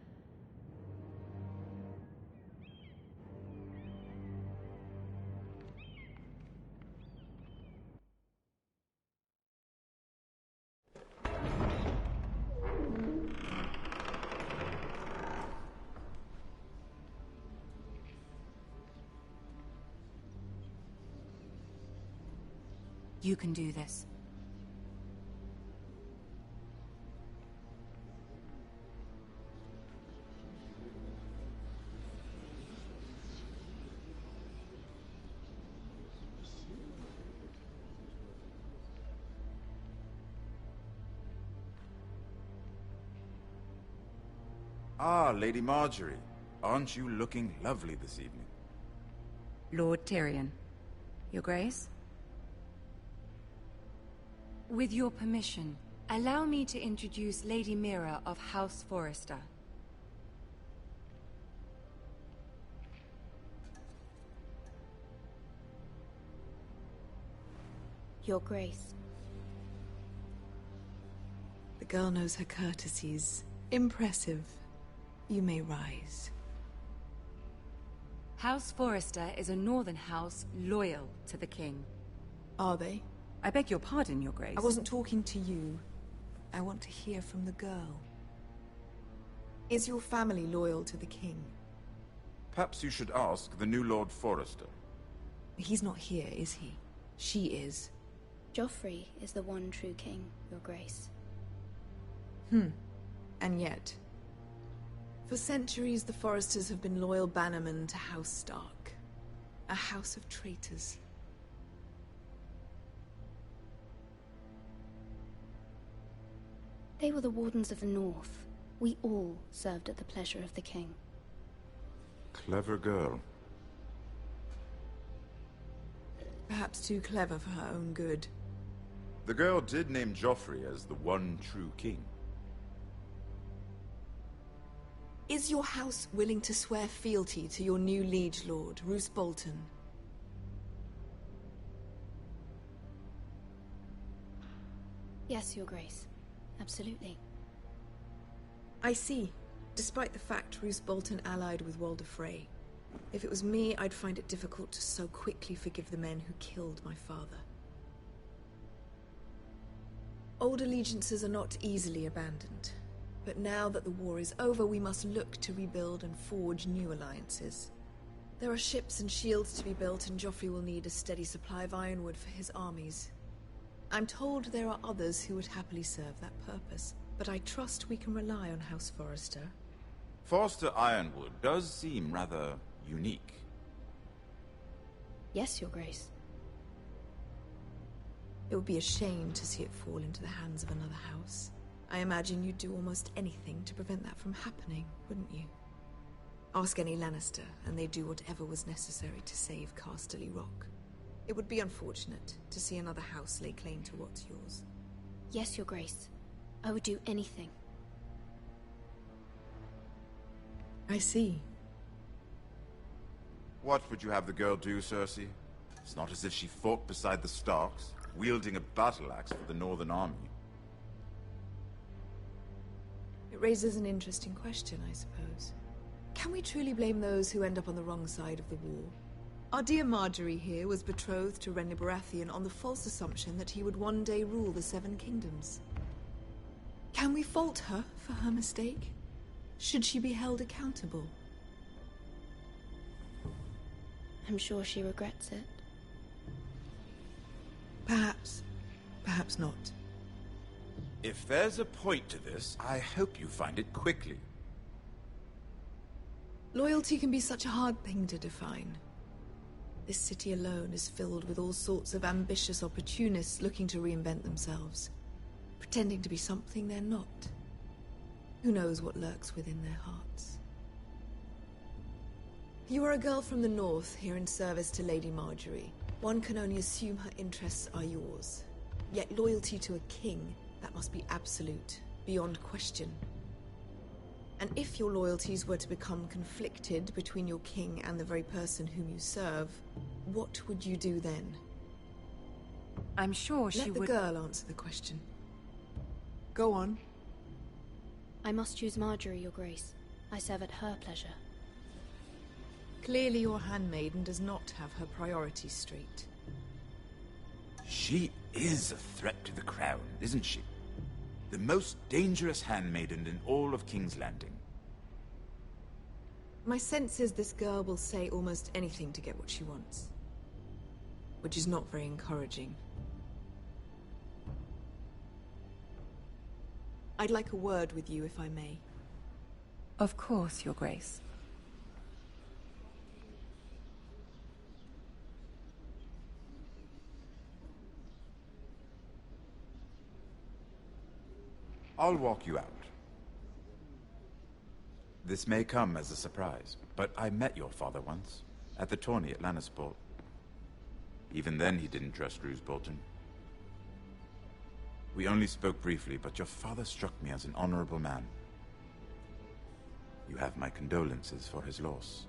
You can do this. Ah, Lady Marjorie. Aren't you looking lovely this evening? Lord Tyrion. Your Grace? With your permission, allow me to introduce Lady Mira of House Forrester. Your Grace. The girl knows her courtesies. Impressive. You may rise. House Forrester is a northern house loyal to the king. Are they? I beg your pardon, Your Grace. I wasn't talking to you. I want to hear from the girl. Is your family loyal to the king? Perhaps you should ask the new Lord Forrester. He's not here, is he? She is. Joffrey is the one true king, Your Grace. And yet... For centuries, the Forresters have been loyal bannermen to House Stark. A house of traitors. They were the Wardens of the North. We all served at the pleasure of the king. Clever girl. Perhaps too clever for her own good. The girl did name Joffrey as the one true king. Is your house willing to swear fealty to your new liege lord, Roose Bolton? Yes, Your Grace. Absolutely. I see. Despite the fact Roose Bolton allied with Walder Frey. If it was me, I'd find it difficult to so quickly forgive the men who killed my father. Old allegiances are not easily abandoned. But now that the war is over, we must look to rebuild and forge new alliances. There are ships and shields to be built, and Joffrey will need a steady supply of ironwood for his armies. I'm told there are others who would happily serve that purpose, but I trust we can rely on House Forrester. Forster Ironwood does seem rather unique. Yes, Your Grace. It would be a shame to see it fall into the hands of another house. I imagine you'd do almost anything to prevent that from happening, wouldn't you? Ask any Lannister, and they'd do whatever was necessary to save Casterly Rock. It would be unfortunate to see another house lay claim to what's yours. Yes, Your Grace. I would do anything. I see. What would you have the girl do, Cersei? It's not as if she fought beside the Starks, wielding a battle axe for the Northern Army. It raises an interesting question, I suppose. Can we truly blame those who end up on the wrong side of the war? Our dear Marjorie here was betrothed to Renly Baratheon on the false assumption that he would one day rule the Seven Kingdoms. Can we fault her for her mistake? Should she be held accountable? I'm sure she regrets it. Perhaps. Perhaps not. If there's a point to this, I hope you find it quickly. Loyalty can be such a hard thing to define. This city alone is filled with all sorts of ambitious opportunists looking to reinvent themselves, pretending to be something they're not. Who knows what lurks within their hearts? You are a girl from the north, here in service to Lady Marjorie. One can only assume her interests are yours. Yet loyalty to a king, that must be absolute, beyond question. And if your loyalties were to become conflicted between your king and the very person whom you serve, what would you do then? I'm sure she would... Let the girl answer the question. Go on. I must choose Marjorie, Your Grace. I serve at her pleasure. Clearly your handmaiden does not have her priorities straight. She is a threat to the crown, isn't she? The most dangerous handmaiden in all of King's Landing. My sense is this girl will say almost anything to get what she wants. Which is not very encouraging. I'd like a word with you, if I may. Of course, Your Grace. I'll walk you out. This may come as a surprise, but I met your father once, at the tourney at Lannisport. Even then he didn't trust Roose Bolton. We only spoke briefly, but your father struck me as an honorable man. You have my condolences for his loss.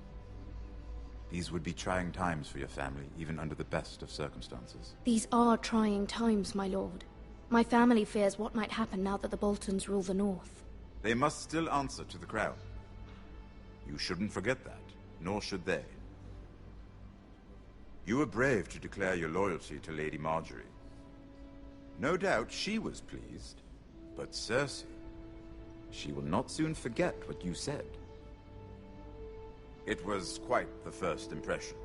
These would be trying times for your family, even under the best of circumstances. These are trying times, my lord. My family fears what might happen now that the Boltons rule the North. They must still answer to the crown. You shouldn't forget that, nor should they. You were brave to declare your loyalty to Lady Marjorie. No doubt she was pleased, but Cersei, she will not soon forget what you said. It was quite the first impression.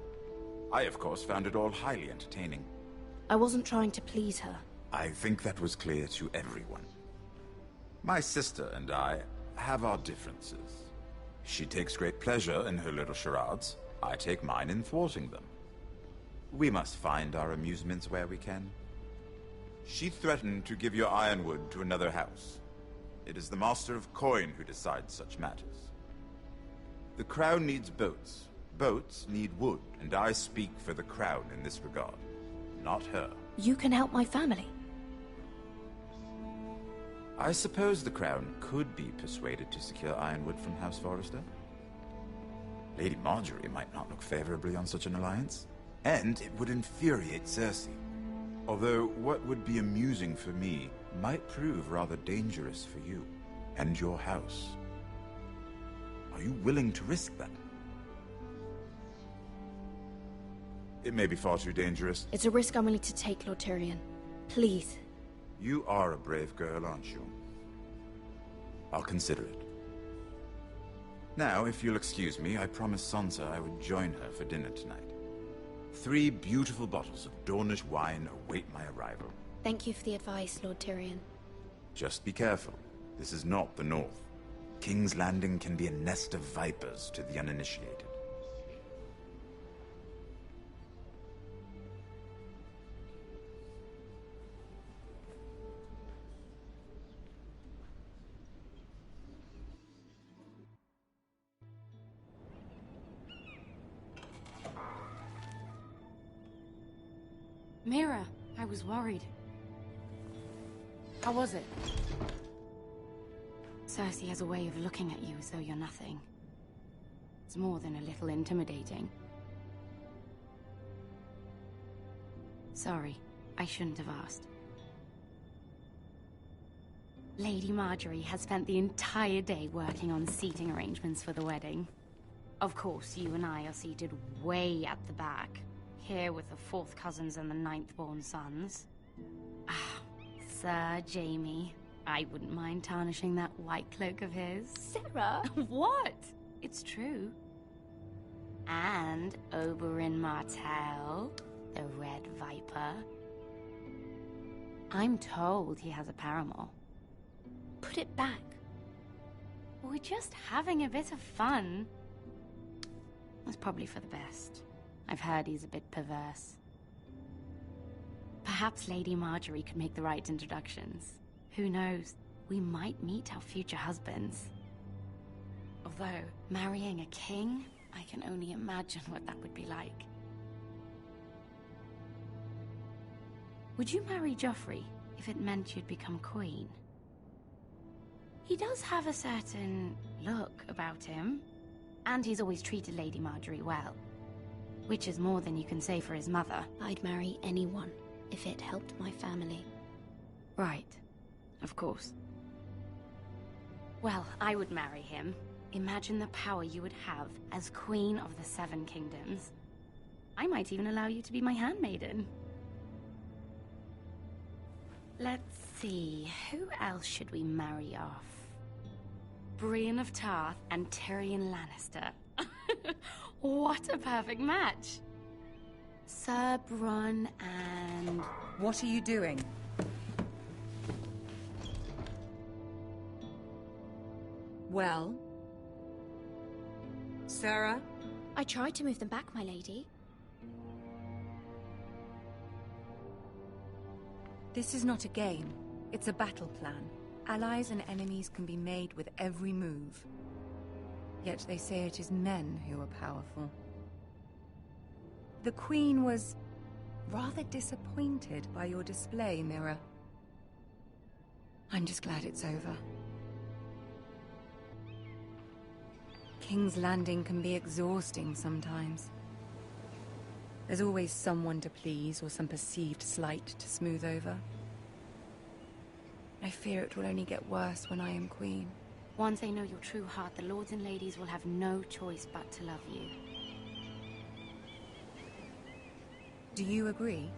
I, of course, found it all highly entertaining. I wasn't trying to please her. I think that was clear to everyone. My sister and I have our differences. She takes great pleasure in her little charades. I take mine in thwarting them. We must find our amusements where we can. She threatened to give your ironwood to another house. It is the Master of Coin who decides such matters. The crown needs boats. Boats need wood, and I speak for the crown in this regard, not her. You can help my family. I suppose the crown could be persuaded to secure ironwood from House Forrester. Lady Marjorie might not look favorably on such an alliance, and it would infuriate Cersei. Although what would be amusing for me might prove rather dangerous for you and your house. Are you willing to risk that? It may be far too dangerous. It's a risk I'm willing to take, Lord Tyrion. Please. You are a brave girl, aren't you? I'll consider it. Now, if you'll excuse me, I promised Sansa I would join her for dinner tonight. 3 beautiful bottles of Dornish wine await my arrival. Thank you for the advice, Lord Tyrion. Just be careful. This is not the North. King's Landing can be a nest of vipers to the uninitiated. Mira, I was worried. How was it? Cersei has a way of looking at you as though you're nothing. It's more than a little intimidating. Sorry, I shouldn't have asked. Lady Marjorie has spent the entire day working on seating arrangements for the wedding. Of course, you and I are seated way at the back, here with the 4th cousins and the 9th-born sons. Ah, Sir Jaime. I wouldn't mind tarnishing that white cloak of his. Sarah! What? It's true. And Oberyn Martell, the Red Viper. I'm told he has a paramour. Put it back. We're just having a bit of fun. That's probably for the best. I've heard he's a bit perverse. Perhaps Lady Marjorie could make the right introductions. Who knows? We might meet our future husbands. Although, marrying a king, I can only imagine what that would be like. Would you marry Joffrey if it meant you'd become queen? He does have a certain look about him, and he's always treated Lady Marjorie well. Which is more than you can say for his mother. I'd marry anyone if it helped my family. Right. Of course. Well, I would marry him. Imagine the power you would have as Queen of the 7 Kingdoms. I might even allow you to be my handmaiden. Let's see, who else should we marry off? Brienne of Tarth and Tyrion Lannister. What a perfect match! Sir Bronn and... What are you doing? Well? Sarah? I tried to move them back, my lady. This is not a game. It's a battle plan. Allies and enemies can be made with every move. Yet they say it is men who are powerful. The Queen was rather disappointed by your display, Mira. I'm just glad it's over. King's Landing can be exhausting sometimes. There's always someone to please or some perceived slight to smooth over. I fear it will only get worse when I am queen. Once they know your true heart, the lords and ladies will have no choice but to love you. Do you agree?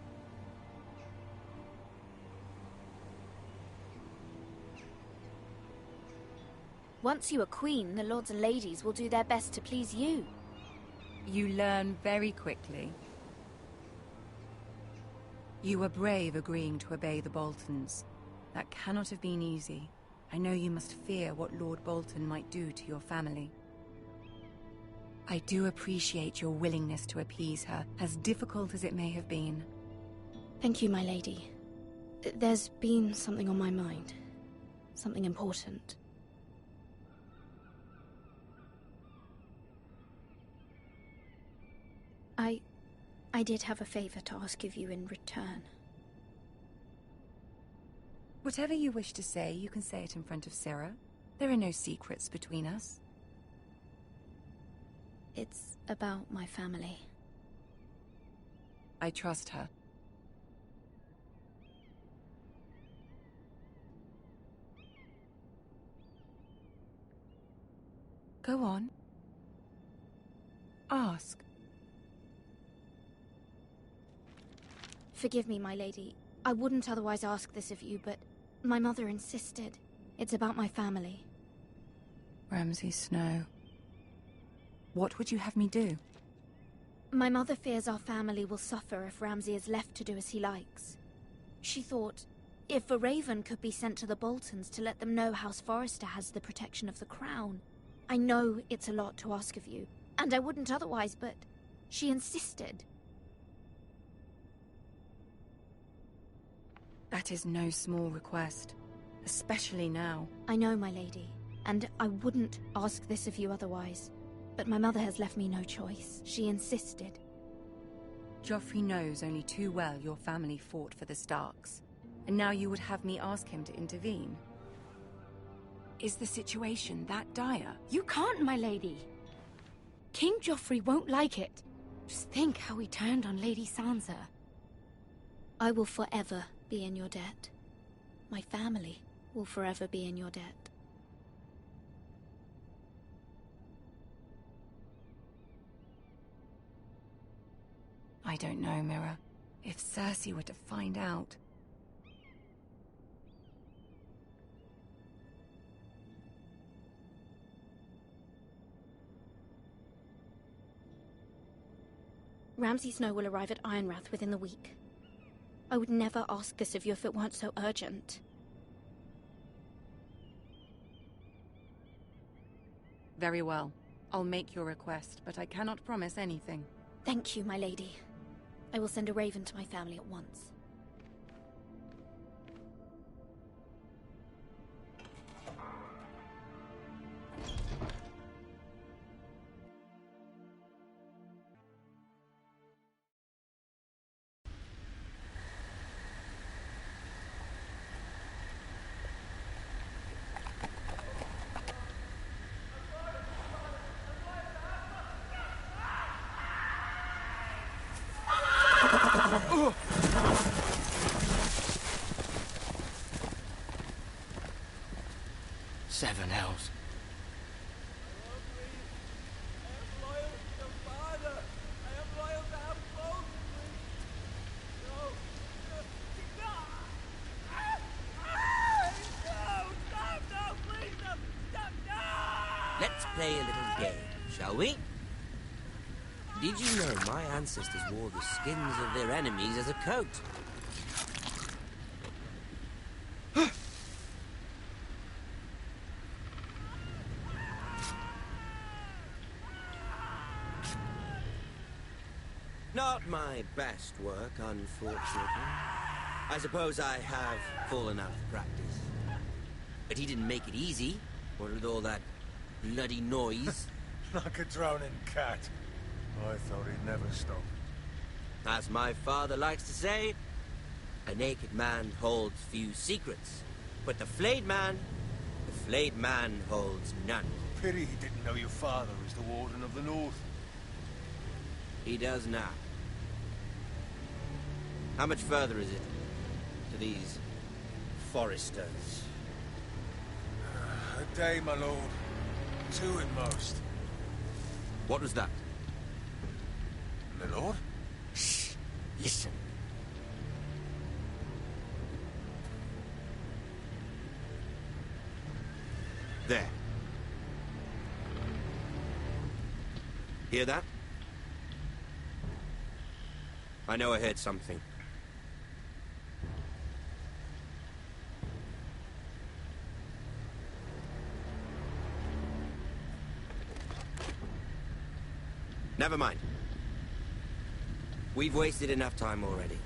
Once you are queen, the lords and ladies will do their best to please you. You learn very quickly. You were brave agreeing to obey the Boltons. That cannot have been easy. I know you must fear what Lord Bolton might do to your family. I do appreciate your willingness to appease her, as difficult as it may have been. Thank you, my lady. There's been something on my mind. Something important. I did have a favor to ask of you in return. Whatever you wish to say, you can say it in front of Sarah. There are no secrets between us. It's about my family. I trust her. Go on. Ask. Forgive me, my lady. I wouldn't otherwise ask this of you, but my mother insisted. It's about my family. Ramsay Snow. What would you have me do? My mother fears our family will suffer if Ramsay is left to do as he likes. She thought, if a raven could be sent to the Boltons to let them know House Forrester has the protection of the crown. I know it's a lot to ask of you, and I wouldn't otherwise, but she insisted. That is no small request, especially now. I know, my lady, and I wouldn't ask this of you otherwise. But my mother has left me no choice. She insisted. Joffrey knows only too well your family fought for the Starks, and now you would have me ask him to intervene? Is the situation that dire? You can't, my lady. King Joffrey won't like it. Just think how he turned on Lady Sansa. I will forever be in your debt. My family will forever be in your debt. I don't know, Mira. If Cersei were to find out... Ramsay Snow will arrive at Ironrath within the week. I would never ask this of you if it weren't so urgent. Very well. I'll make your request, but I cannot promise anything. Thank you, my lady. I will send a raven to my family at once. Seven hells. Let's play a little game, shall we? Did you know my ancestors wore the skins of their enemies as a coat? Not my best work, unfortunately. I suppose I have fallen out of practice. But he didn't make it easy, what with all that bloody noise. Like a drowning cat. I thought he'd never stop. As my father likes to say, a naked man holds few secrets. But the flayed man holds none. Pity he didn't know your father was the Warden of the North. He does now. How much further is it to these Forresters? A day, my lord. 2 at most. What was that? My lord? Shh! Listen. There. Hear that? I know I heard something. Never mind. We've wasted enough time already.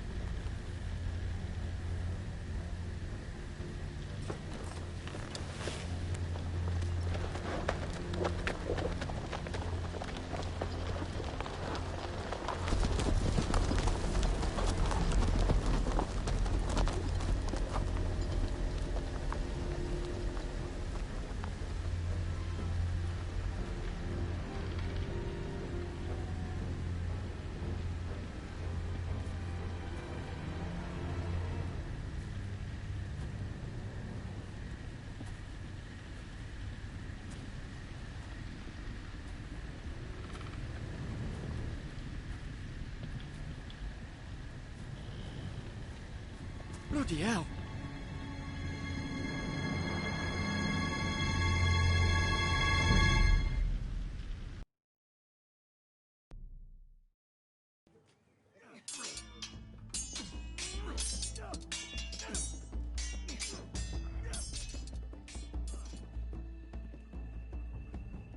Bloody hell.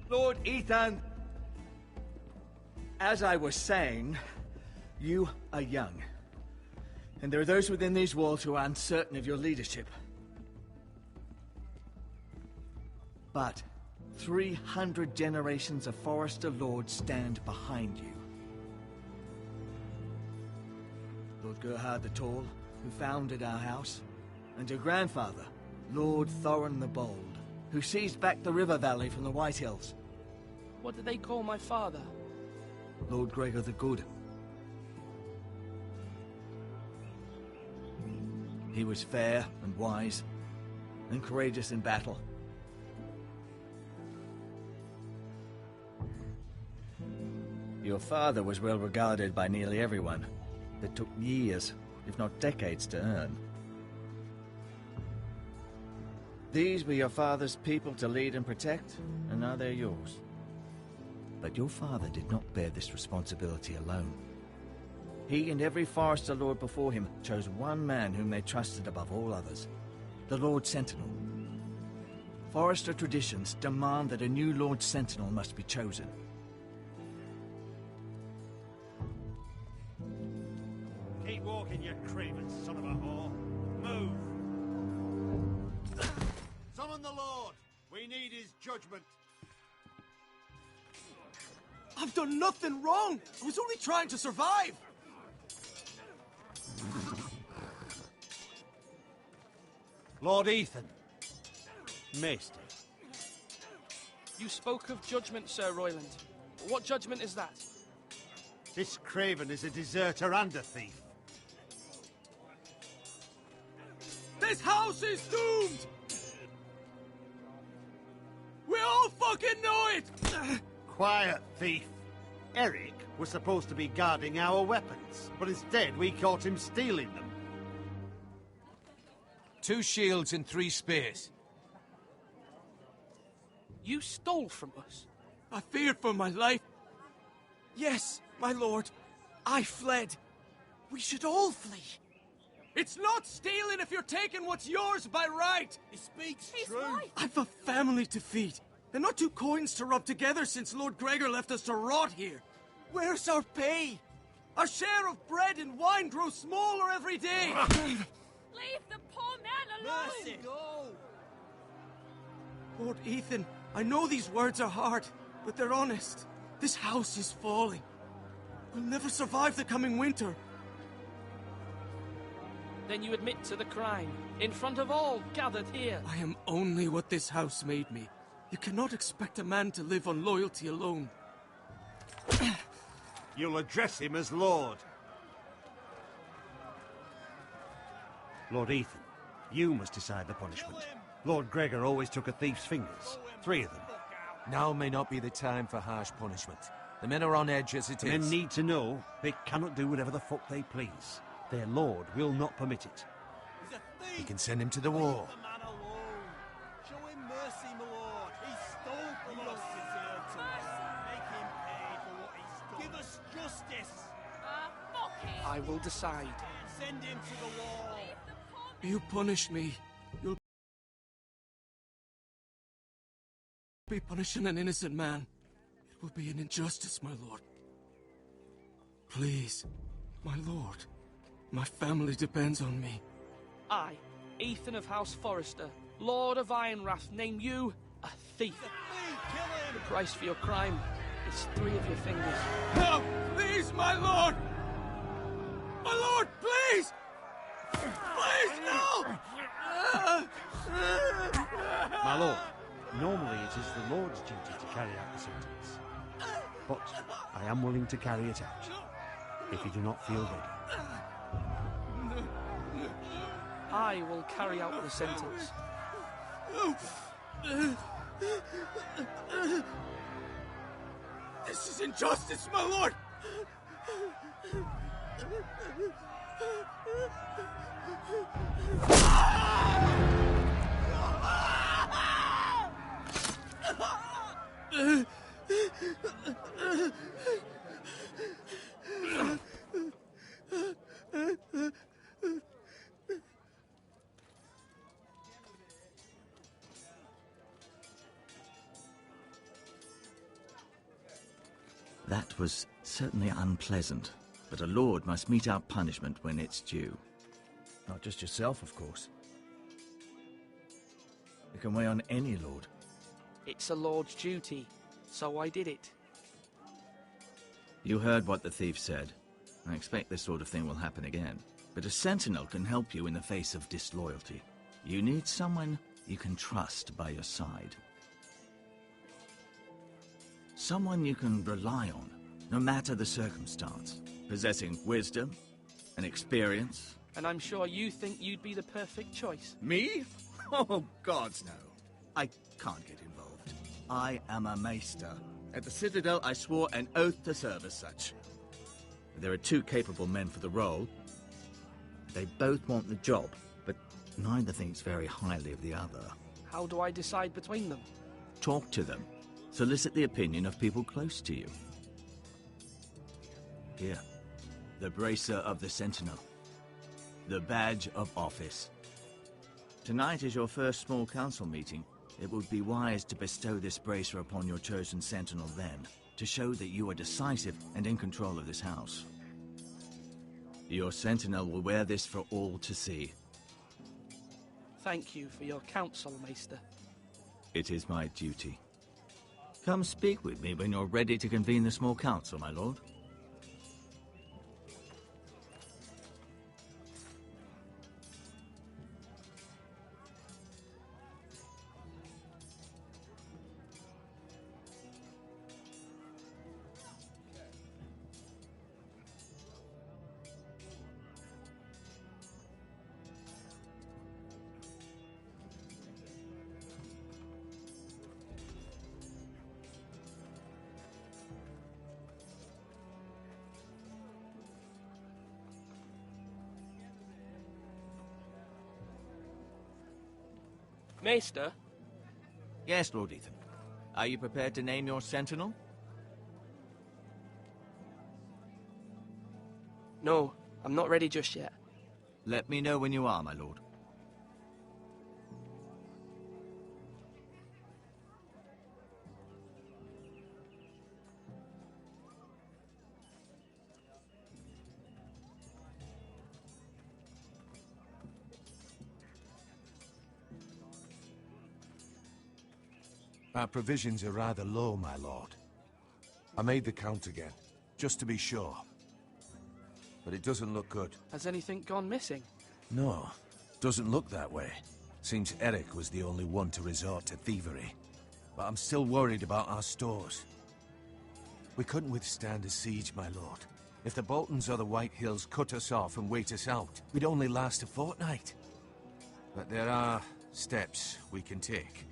Lord Ethan! As I was saying, you are young. And there are those within these walls who are uncertain of your leadership. But 300 generations of Forester Lords stand behind you. Lord Gerhard the Tall, who founded our house, and your grandfather, Lord Thorin the Bold, who seized back the river valley from the White Hills. What did they call my father? Lord Gregor the Good. He was fair and wise, and courageous in battle. Your father was well regarded by nearly everyone. It took years, if not decades, to earn. These were your father's people to lead and protect, and now they're yours. But your father did not bear this responsibility alone. He and every Forester Lord before him chose one man whom they trusted above all others, the Lord Sentinel. Forester traditions demand that a new Lord Sentinel must be chosen. Keep walking, you craven son of a whore. Move! Summon the Lord! We need his judgment. I've done nothing wrong! I was only trying to survive! Lord Ethan. Maester. You spoke of judgment, Sir Royland. What judgment is that? This craven is a deserter and a thief. This house is doomed! We all fucking know it! Quiet, thief. Eric was supposed to be guarding our weapons, but instead we caught him stealing them. 2 shields and 3 spears. You stole from us? I feared for my life. Yes, my lord. I fled. We should all flee. It's not stealing if you're taking what's yours by right. He speaks true. I've a family to feed. And not 2 coins to rub together since Lord Gregor left us to rot here. Where's our pay? Our share of bread and wine grows smaller every day. Leave the poor man alone! Mercy! No! Lord Ethan, I know these words are hard, but they're honest. This house is falling. We'll never survive the coming winter. Then you admit to the crime, in front of all gathered here. I am only what this house made me. You cannot expect a man to live on loyalty alone. You'll address him as Lord. Lord Ethan, you must decide the punishment. Lord Gregor always took a thief's fingers. 3 of them. Now may not be the time for harsh punishment. The men are on edge as it is. Men need to know they cannot do whatever the fuck they please. Their lord will not permit it. We can send him to the war. Show him mercy, my lord. He stole from us. Make him pay for what he stole. Give us justice. Fuck him! I will decide. Send him to the wall. You punish me. You'll be punishing an innocent man. It will be an injustice, my lord. Please, my lord. My family depends on me. I, Ethan of House Forester, Lord of Ironrath, name you a thief. The price for your crime is 3 of your fingers. No! Please, my lord! My lord, please! Please, no! My lord, normally it is the Lord's duty to carry out the sentence. But I am willing to carry it out, if you do not feel ready. I will carry out the sentence. This is injustice, my lord! That was certainly unpleasant, but a lord must mete out punishment when it's due. Not just yourself, of course. It can weigh on any lord. It's a lord's duty, so I did it. You heard what the thief said. I expect this sort of thing will happen again. But a sentinel can help you in the face of disloyalty. You need someone you can trust by your side. Someone you can rely on, no matter the circumstance. Possessing wisdom and experience. And I'm sure you think you'd be the perfect choice. Me? Oh, gods no. I can't get involved. I am a maester. At the Citadel, I swore an oath to serve as such. There are two capable men for the role. They both want the job, but neither thinks very highly of the other. How do I decide between them? Talk to them. Solicit the opinion of people close to you. Here, the bracer of the Sentinel. The badge of office. Tonight is your first small council meeting. It would be wise to bestow this bracer upon your chosen Sentinel then, to show that you are decisive and in control of this house. Your Sentinel will wear this for all to see. Thank you for your counsel, Maester. It is my duty. Come speak with me when you're ready to convene the small council, my lord. Maester? Yes, Lord Ethan. Are you prepared to name your Sentinel? No, I'm not ready just yet. Let me know when you are, my lord. Our provisions are rather low, my lord. I made the count again, just to be sure. But it doesn't look good. Has anything gone missing? No, doesn't look that way. Seems Eric was the only one to resort to thievery. But I'm still worried about our stores. We couldn't withstand a siege, my lord. If the Boltons or the White Hills cut us off and wait us out, we'd only last a fortnight. But there are steps we can take.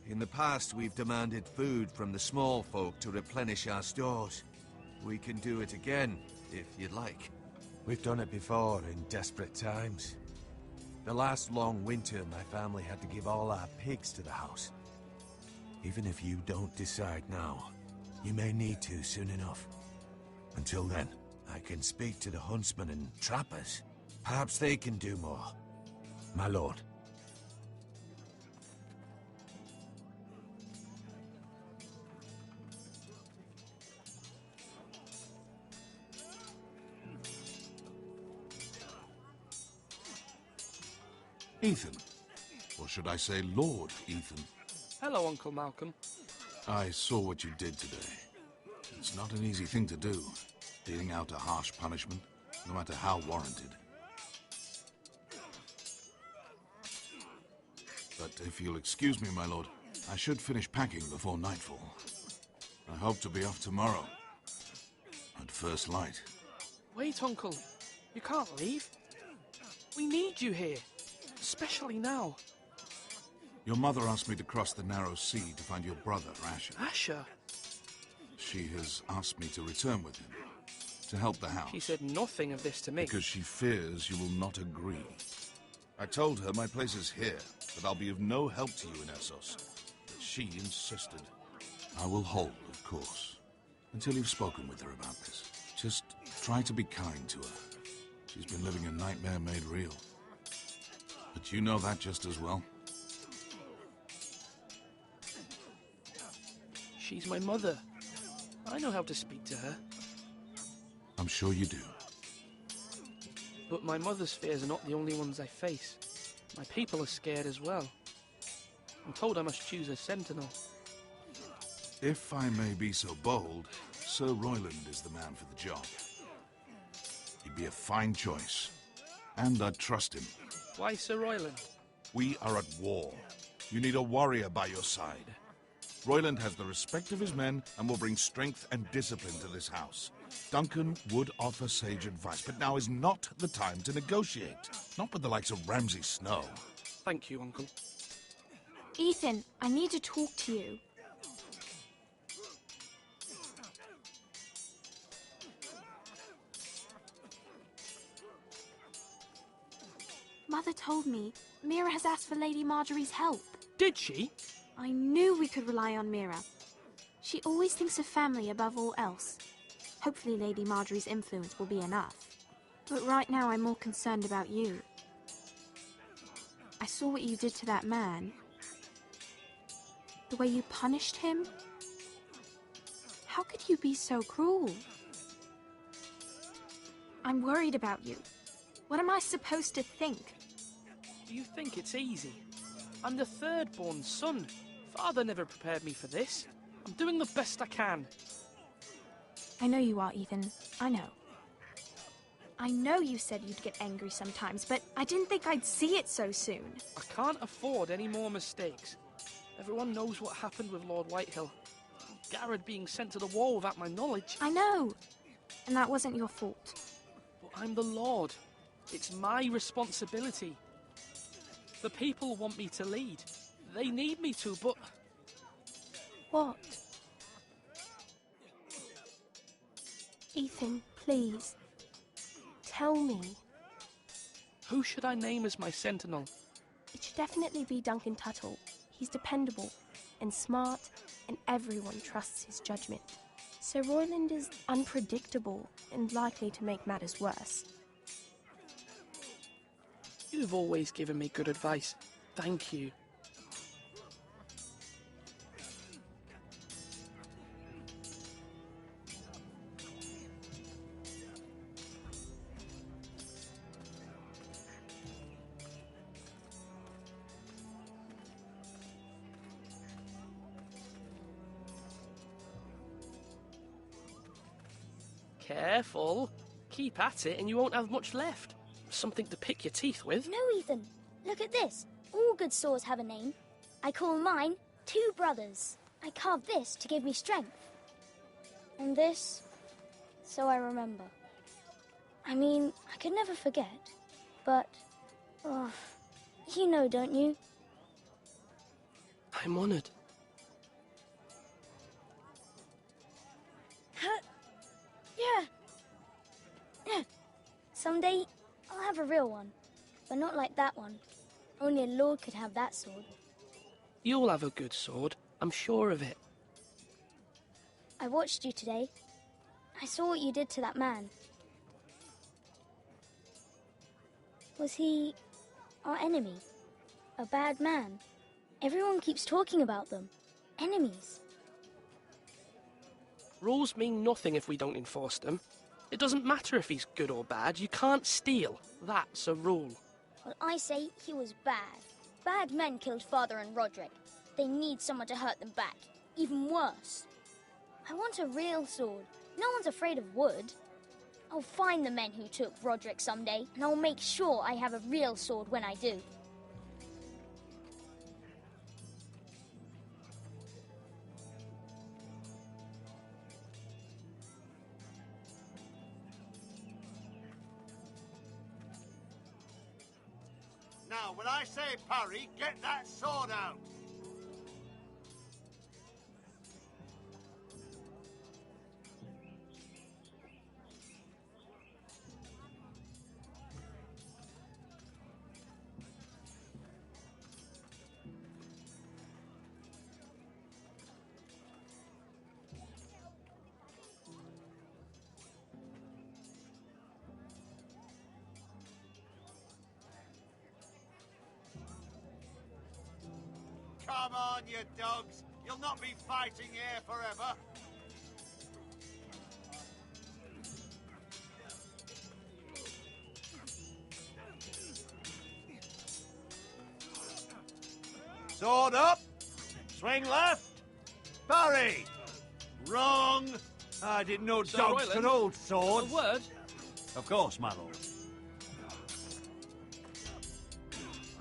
In the past, we've demanded food from the small folk to replenish our stores. We can do it again, if you'd like. We've done it before in desperate times. The last long winter, my family had to give all our pigs to the house. Even if you don't decide now, you may need to soon enough. Until then, I can speak to the huntsmen and trappers. Perhaps they can do more. My lord. Ethan. Or should I say Lord Ethan? Hello, Uncle Malcolm. I saw what you did today. It's not an easy thing to do, dealing out a harsh punishment, no matter how warranted. But if you'll excuse me, my lord, I should finish packing before nightfall. I hope to be off tomorrow, at first light. Wait, Uncle. You can't leave. We need you here. Especially now. Your mother asked me to cross the narrow sea to find your brother, Asher. Asher? She has asked me to return with him. To help the house. She said nothing of this to me. Because she fears you will not agree. I told her my place is here, that I'll be of no help to you in Essos. But she insisted. I will hold, of course, until you've spoken with her about this. Just try to be kind to her. She's been living a nightmare made real. But you know that just as well. She's my mother. I know how to speak to her. I'm sure you do. But my mother's fears are not the only ones I face. My people are scared as well. I'm told I must choose a sentinel. If I may be so bold, Sir Royland is the man for the job. He'd be a fine choice. And I'd trust him. Why Sir Royland? We are at war. You need a warrior by your side. Royland has the respect of his men and will bring strength and discipline to this house. Duncan would offer sage advice, but now is not the time to negotiate. Not with the likes of Ramsay Snow. Thank you, Uncle. Ethan, I need to talk to you. Mother told me Mira has asked for Lady Marjorie's help. Did she? I knew we could rely on Mira. She always thinks of family above all else. Hopefully Lady Marjorie's influence will be enough. But right now I'm more concerned about you. I saw what you did to that man. The way you punished him. How could you be so cruel? I'm worried about you. What am I supposed to think? Do you think it's easy? I'm the third-born son. Father never prepared me for this. I'm doing the best I can. I know you are, Ethan. I know. I know you said you'd get angry sometimes, but I didn't think I'd see it so soon. I can't afford any more mistakes. Everyone knows what happened with Lord Whitehill. Garrett being sent to the war without my knowledge. I know. And that wasn't your fault. But I'm the Lord. It's my responsibility. The people want me to lead. They need me to, but... What? Ethan, please. Tell me. Who should I name as my sentinel? It should definitely be Duncan Tuttle. He's dependable and smart, and everyone trusts his judgment. Sir Royland is unpredictable and likely to make matters worse. You've always given me good advice. Thank you. Careful. Keep at it and you won't have much left. Something to pick your teeth with. No, Ethan. Look at this. All good swords have a name. I call mine Two Brothers. I carved this to give me strength. And this, so I remember. I mean, I could never forget. But, oh, you know, don't you? I'm honoured. Yeah. Someday, I'll have a real one. But not like that one. Only a lord could have that sword. You'll have a good sword. I'm sure of it. I watched you today. I saw what you did to that man. Was he our enemy? A bad man? Everyone keeps talking about them. Enemies. Rules mean nothing if we don't enforce them. It doesn't matter if he's good or bad. You can't steal. That's a rule. Well, I say he was bad. Bad men killed Father and Roderick. They need someone to hurt them back. Even worse. I want a real sword. No one's afraid of wood. I'll find the men who took Roderick someday, and I'll make sure I have a real sword when I do. Now, when I say parry, get that sword out. Come on, you dogs. You'll not be fighting here forever. Sword up. Swing left. Parry. Wrong. I didn't know Sir dogs Royland, could hold swords. A word? Of course, my lord.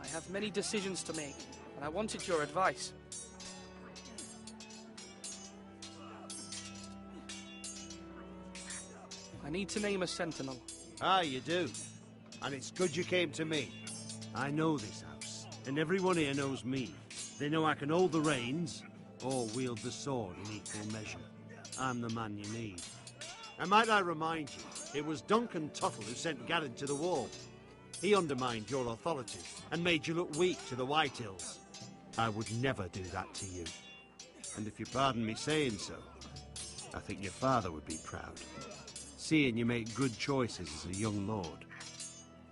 I have many decisions to make, and I wanted your advice. I need to name a sentinel. Ah, you do. And it's good you came to me. I know this house, and everyone here knows me. They know I can hold the reins, or wield the sword in equal measure. I'm the man you need. And might I remind you, it was Duncan Tuttle who sent Garrett to the wall. He undermined your authority, and made you look weak to the Whitehills. I would never do that to you. And if you pardon me saying so, I think your father would be proud. Seeing you make good choices as a young lord.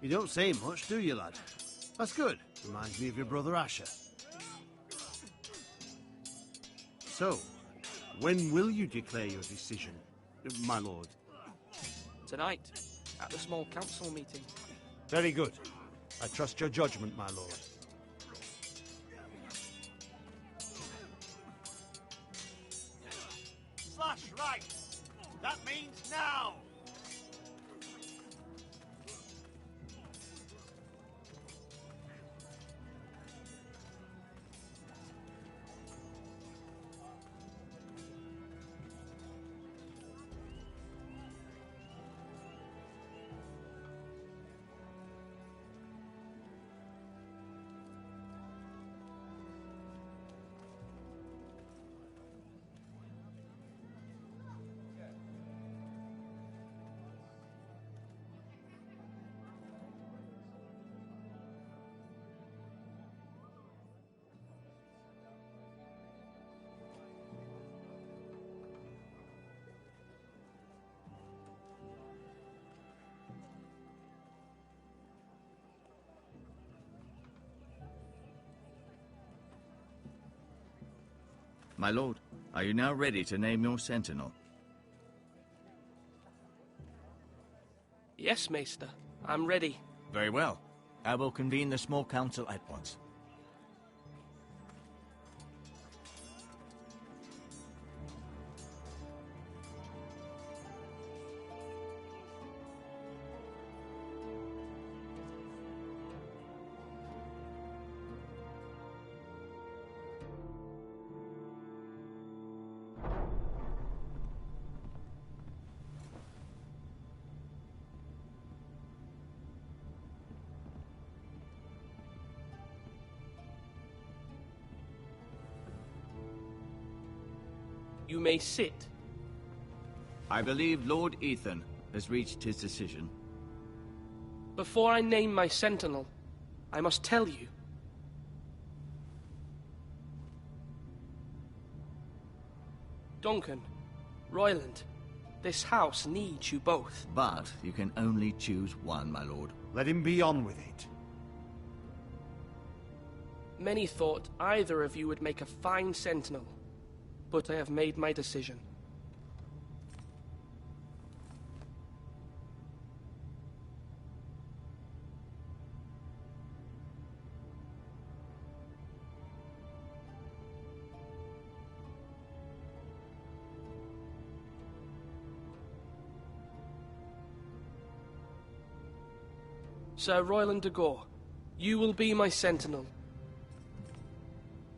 You don't say much, do you, lad? That's good. Reminds me of your brother Asher. So, when will you declare your decision, my lord? Tonight, at the small council meeting. Very good. I trust your judgment, my lord. Slash right. That means now. My lord, are you now ready to name your sentinel? Yes, Maester. I'm ready. Very well. I will convene the small council at once. You may sit. I believe Lord Ethan has reached his decision. Before I name my sentinel, I must tell you. Duncan, Royland, this house needs you both. But you can only choose one, my lord. Let him be on with it. Many thought either of you would make a fine sentinel, but I have made my decision. Sir Royland de Gore, you will be my sentinel.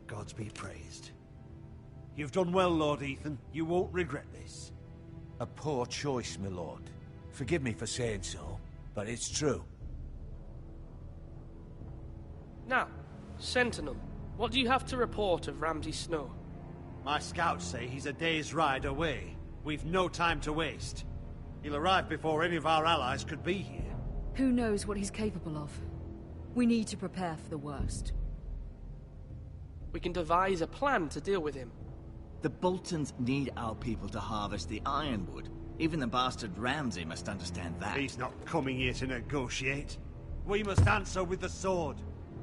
Gods be praised. You've done well, Lord Ethan. You won't regret this. A poor choice, my lord. Forgive me for saying so, but it's true. Now, Sentinel, what do you have to report of Ramsay Snow? My scouts say he's a day's ride away. We've no time to waste. He'll arrive before any of our allies could be here. Who knows what he's capable of? We need to prepare for the worst. We can devise a plan to deal with him. The Boltons need our people to harvest the ironwood. Even the bastard Ramsay must understand that. He's not coming here to negotiate. We must answer with the sword.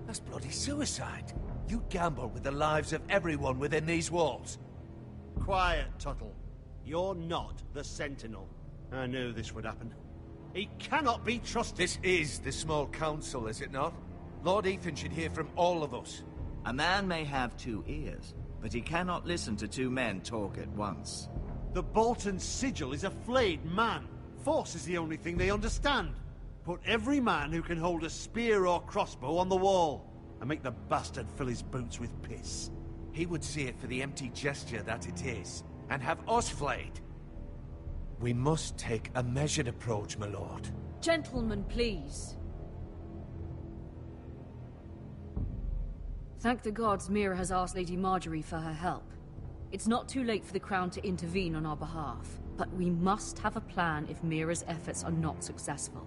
That's bloody suicide. You gamble with the lives of everyone within these walls. Quiet, Tuttle. You're not the Sentinel. I knew this would happen. He cannot be trusted. This is the small council, is it not? Lord Ethan should hear from all of us. A man may have 2 ears, but he cannot listen to 2 men talk at once. The Bolton sigil is a flayed man. Force is the only thing they understand. Put every man who can hold a spear or crossbow on the wall, and make the bastard fill his boots with piss. He would see it for the empty gesture that it is, and have us flayed. We must take a measured approach, my lord. Gentlemen, please. Thank the gods Mira has asked Lady Marjorie for her help. It's not too late for the Crown to intervene on our behalf, but we must have a plan if Mira's efforts are not successful.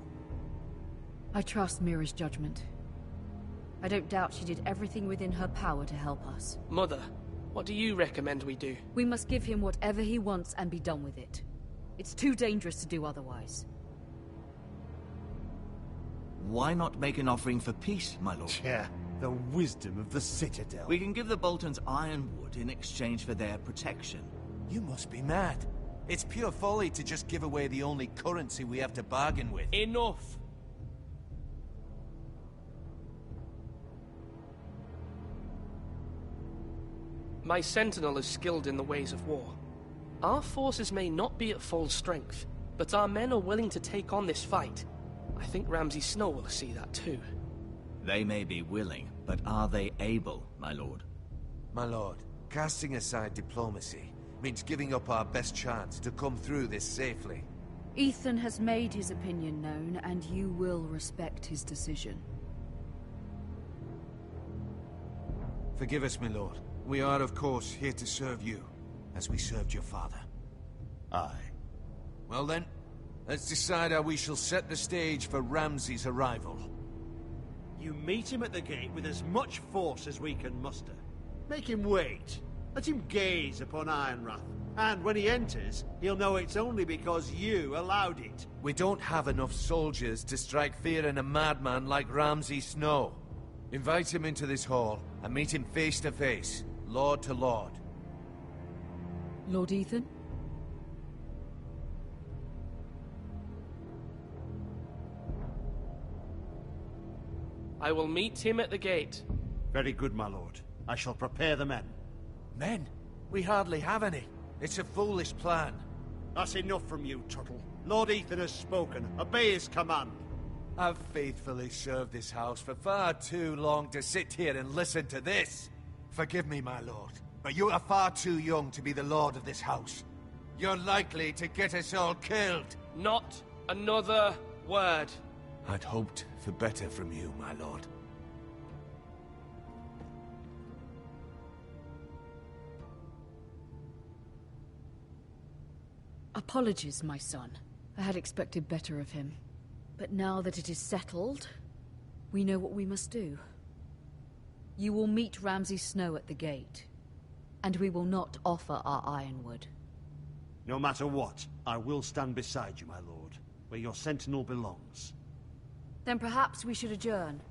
I trust Mira's judgment. I don't doubt she did everything within her power to help us. Mother, what do you recommend we do? We must give him whatever he wants and be done with it. It's too dangerous to do otherwise. Why not make an offering for peace, my lord? Yeah, the wisdom of the Citadel. We can give the Boltons ironwood in exchange for their protection. You must be mad. It's pure folly to just give away the only currency we have to bargain with. Enough! My Sentinel is skilled in the ways of war. Our forces may not be at full strength, but our men are willing to take on this fight. I think Ramsay Snow will see that too. They may be willing, but are they able, my lord? My lord, casting aside diplomacy means giving up our best chance to come through this safely. Ethan has made his opinion known, and you will respect his decision. Forgive us, my lord. We are, of course, here to serve you, as we served your father. Aye. Well then, let's decide how we shall set the stage for Ramsay's arrival. You meet him at the gate with as much force as we can muster. Make him wait. Let him gaze upon Ironrath. And when he enters, he'll know it's only because you allowed it. We don't have enough soldiers to strike fear in a madman like Ramsay Snow. Invite him into this hall, and meet him face to face, lord to lord. Lord Ethan? I will meet him at the gate. Very good, my lord. I shall prepare the men. Men? We hardly have any. It's a foolish plan. That's enough from you, Tuttle. Lord Ethan has spoken. Obey his command. I've faithfully served this house for far too long to sit here and listen to this. Forgive me, my lord, but you are far too young to be the lord of this house. You're likely to get us all killed. Not another word. I'd hoped for better from you, my lord. Apologies, my son. I had expected better of him. But now that it is settled, we know what we must do. You will meet Ramsay Snow at the gate, and we will not offer our ironwood. No matter what, I will stand beside you, my lord, where your sentinel belongs. Then perhaps we should adjourn.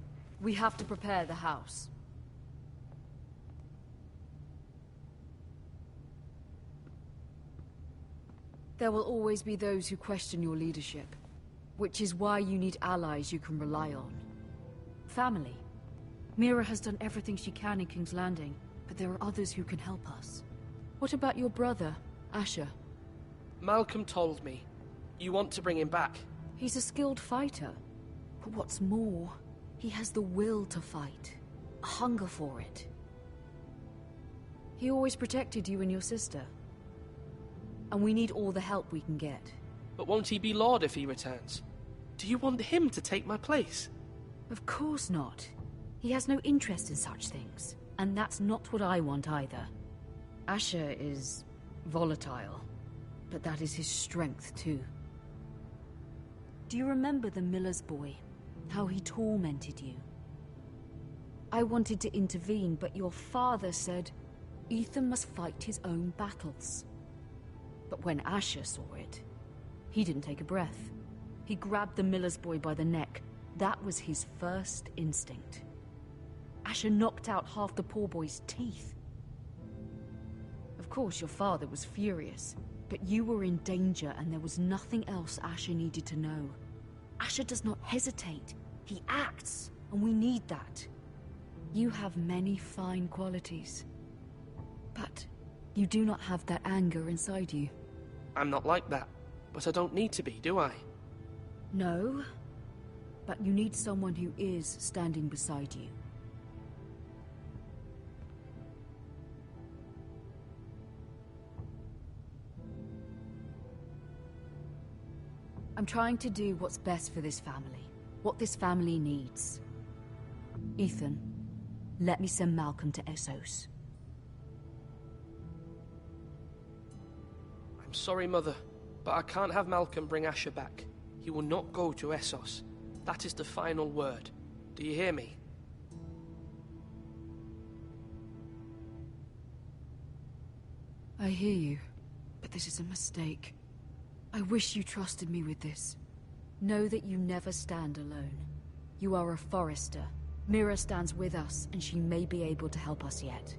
We have to prepare the house. There will always be those who question your leadership, which is why you need allies you can rely on. Family. Mira has done everything she can in King's Landing, but there are others who can help us. What about your brother, Asher? Malcolm told me. You want to bring him back. He's a skilled fighter. But what's more, he has the will to fight. A hunger for it. He always protected you and your sister. And we need all the help we can get. But won't he be Lord if he returns? Do you want him to take my place? Of course not. He has no interest in such things. And that's not what I want either. Asher is volatile, but that is his strength too. Do you remember the miller's boy? How he tormented you? I wanted to intervene, but your father said Ethan must fight his own battles. But when Asher saw it, he didn't take a breath. He grabbed the miller's boy by the neck. That was his first instinct. Asher knocked out half the poor boy's teeth. Of course, your father was furious, but you were in danger and there was nothing else Asher needed to know. Asher does not hesitate. He acts, and we need that. You have many fine qualities, but you do not have that anger inside you. I'm not like that, but I don't need to be, do I? No, but you need someone who is standing beside you. I'm trying to do what's best for this family, what this family needs. Ethan, let me send Malcolm to Essos. I'm sorry, Mother, but I can't have Malcolm bring Asher back. He will not go to Essos. That is the final word. Do you hear me? I hear you, but this is a mistake. I wish you trusted me with this. Know that you never stand alone. You are a Forrester. Mira stands with us, and she may be able to help us yet.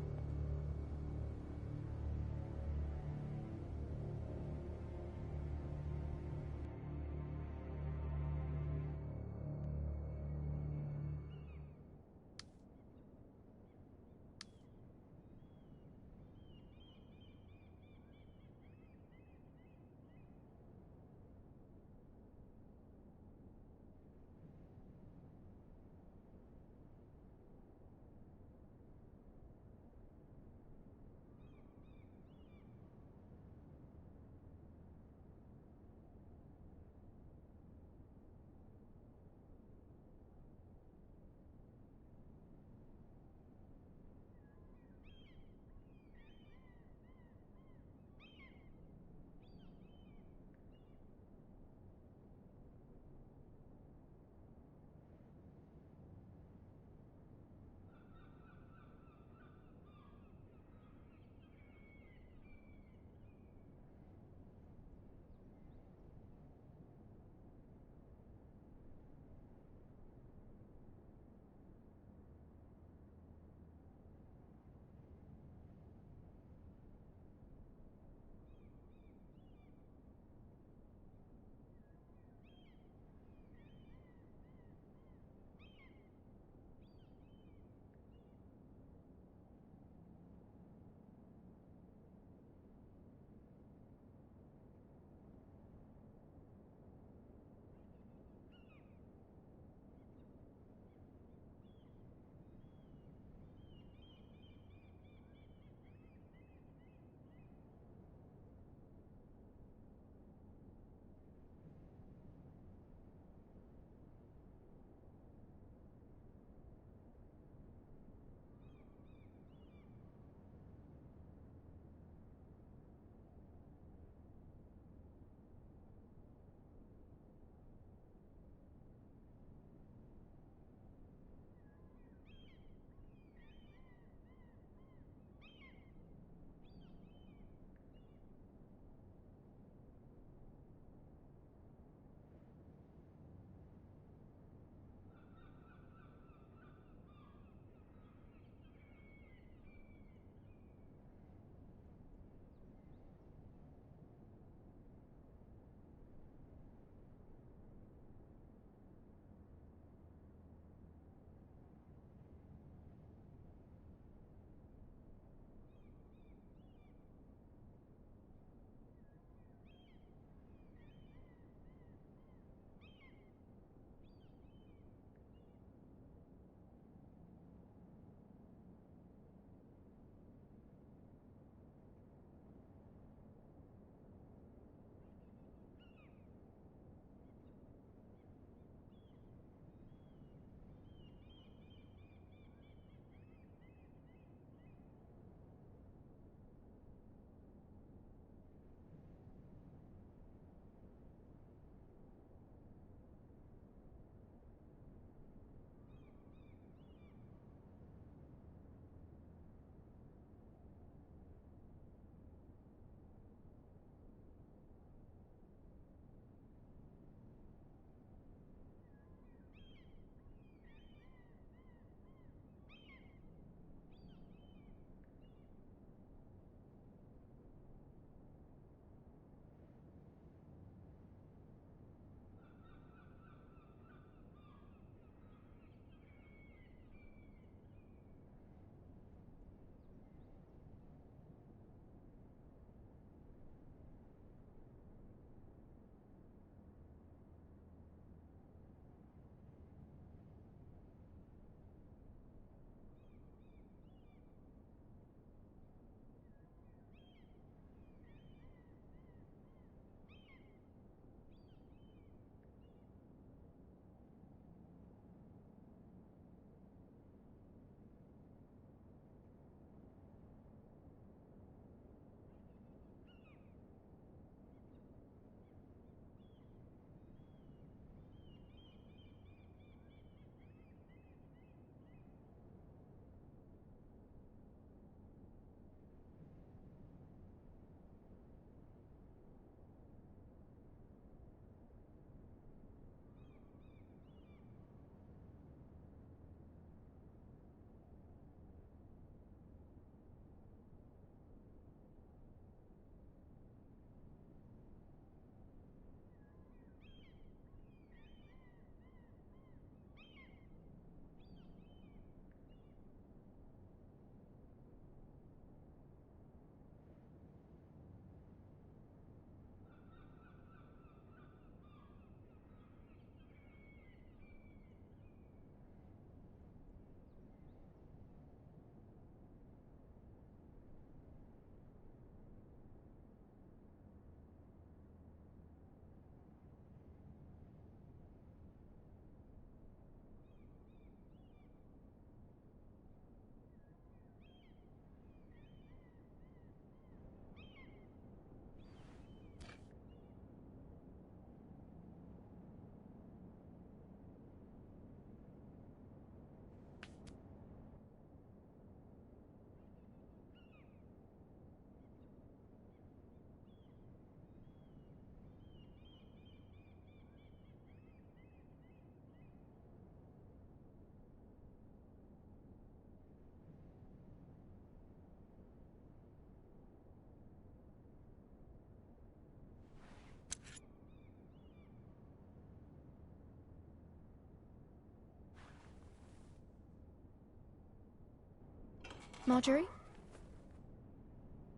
Marjorie?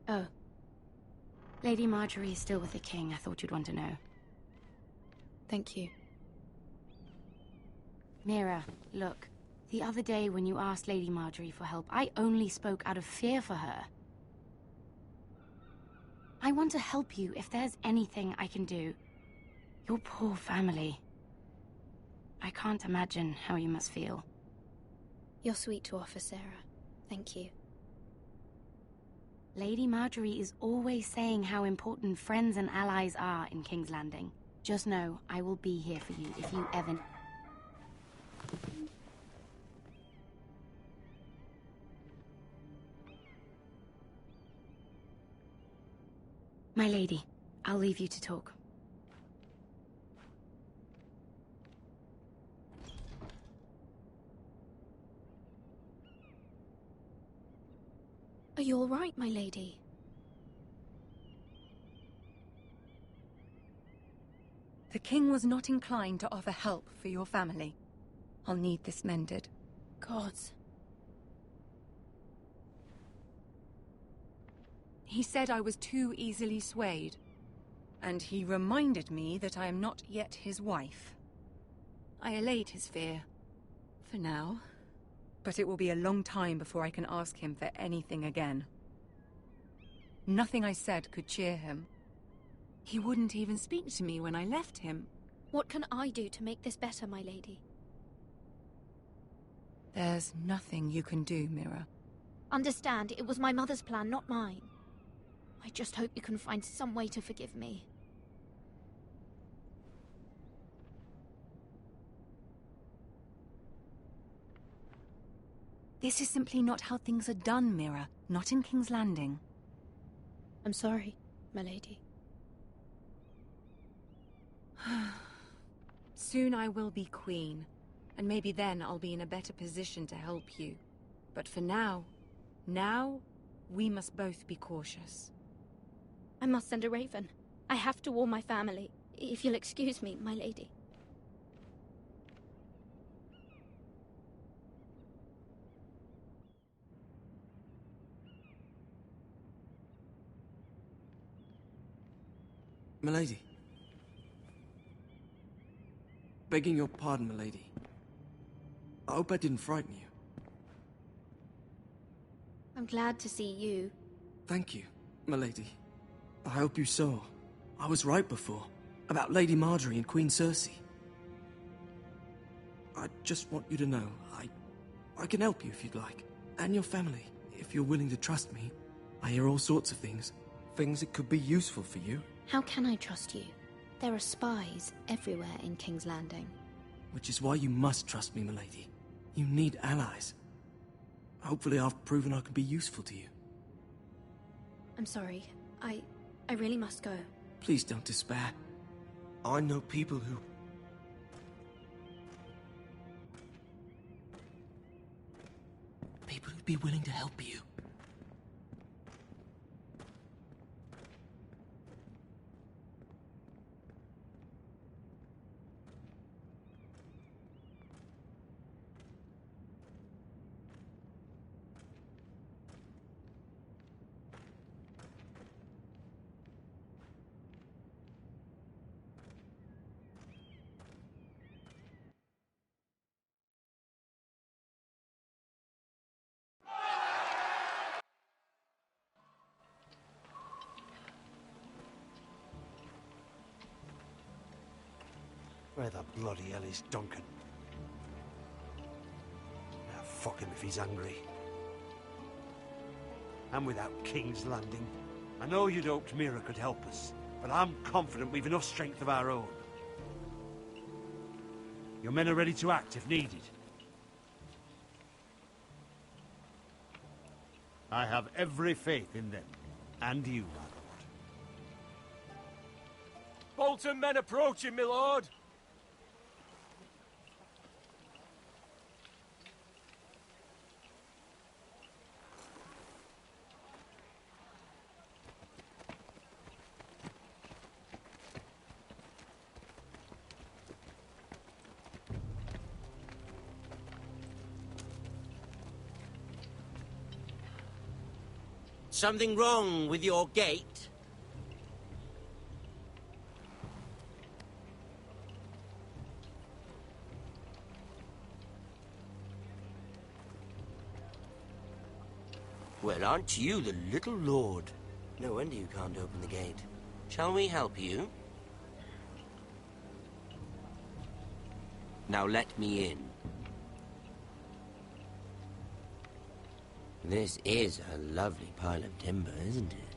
Oh. Lady Marjorie is still with the king. I thought you'd want to know. Thank you. Mira, look. The other day when you asked Lady Marjorie for help, I only spoke out of fear for her. I want to help you if there's anything I can do. Your poor family. I can't imagine how you must feel. You're sweet to offer, Sarah. Thank you. Lady Marjorie is always saying how important friends and allies are in King's Landing. Just know, I will be here for you if you ever... My lady, I'll leave you to talk. Are you all right, my lady? The king was not inclined to offer help for your family. I'll need this mended. Gods. He said I was too easily swayed. And he reminded me that I am not yet his wife. I allayed his fear. For now. But it will be a long time before I can ask him for anything again. Nothing I said could cheer him. He wouldn't even speak to me when I left him. What can I do to make this better, my lady? There's nothing you can do, Mira. Understand, it was my mother's plan, not mine. I just hope you can find some way to forgive me. This is simply not how things are done, Mira. Not in King's Landing. I'm sorry, my lady. Soon I will be queen, and maybe then I'll be in a better position to help you. But for now, we must both be cautious. I must send a raven. I have to warn my family. If you'll excuse me, my lady. Milady. Begging your pardon, milady. I hope I didn't frighten you. I'm glad to see you. Thank you, milady. I hope you saw. I was right before. About Lady Marjorie and Queen Cersei. I just want you to know, I can help you if you'd like. And your family, if you're willing to trust me. I hear all sorts of things. Things that could be useful for you. How can I trust you? There are spies everywhere in King's Landing. Which is why you must trust me, milady. You need allies. Hopefully I've proven I can be useful to you. I'm sorry. I really must go. Please don't despair. I know people who... People who'd be willing to help you. Where the bloody hell is Duncan? Now, fuck him if he's angry. And without King's Landing, I know you'd hoped Mira could help us, but I'm confident we've enough strength of our own. Your men are ready to act if needed. I have every faith in them, and you, my lord. Bolton men approaching, my lord! Something wrong with your gate? Well, aren't you the little lord? No wonder you can't open the gate. Shall we help you? Now let me in. This is a lovely pile of timber, isn't it?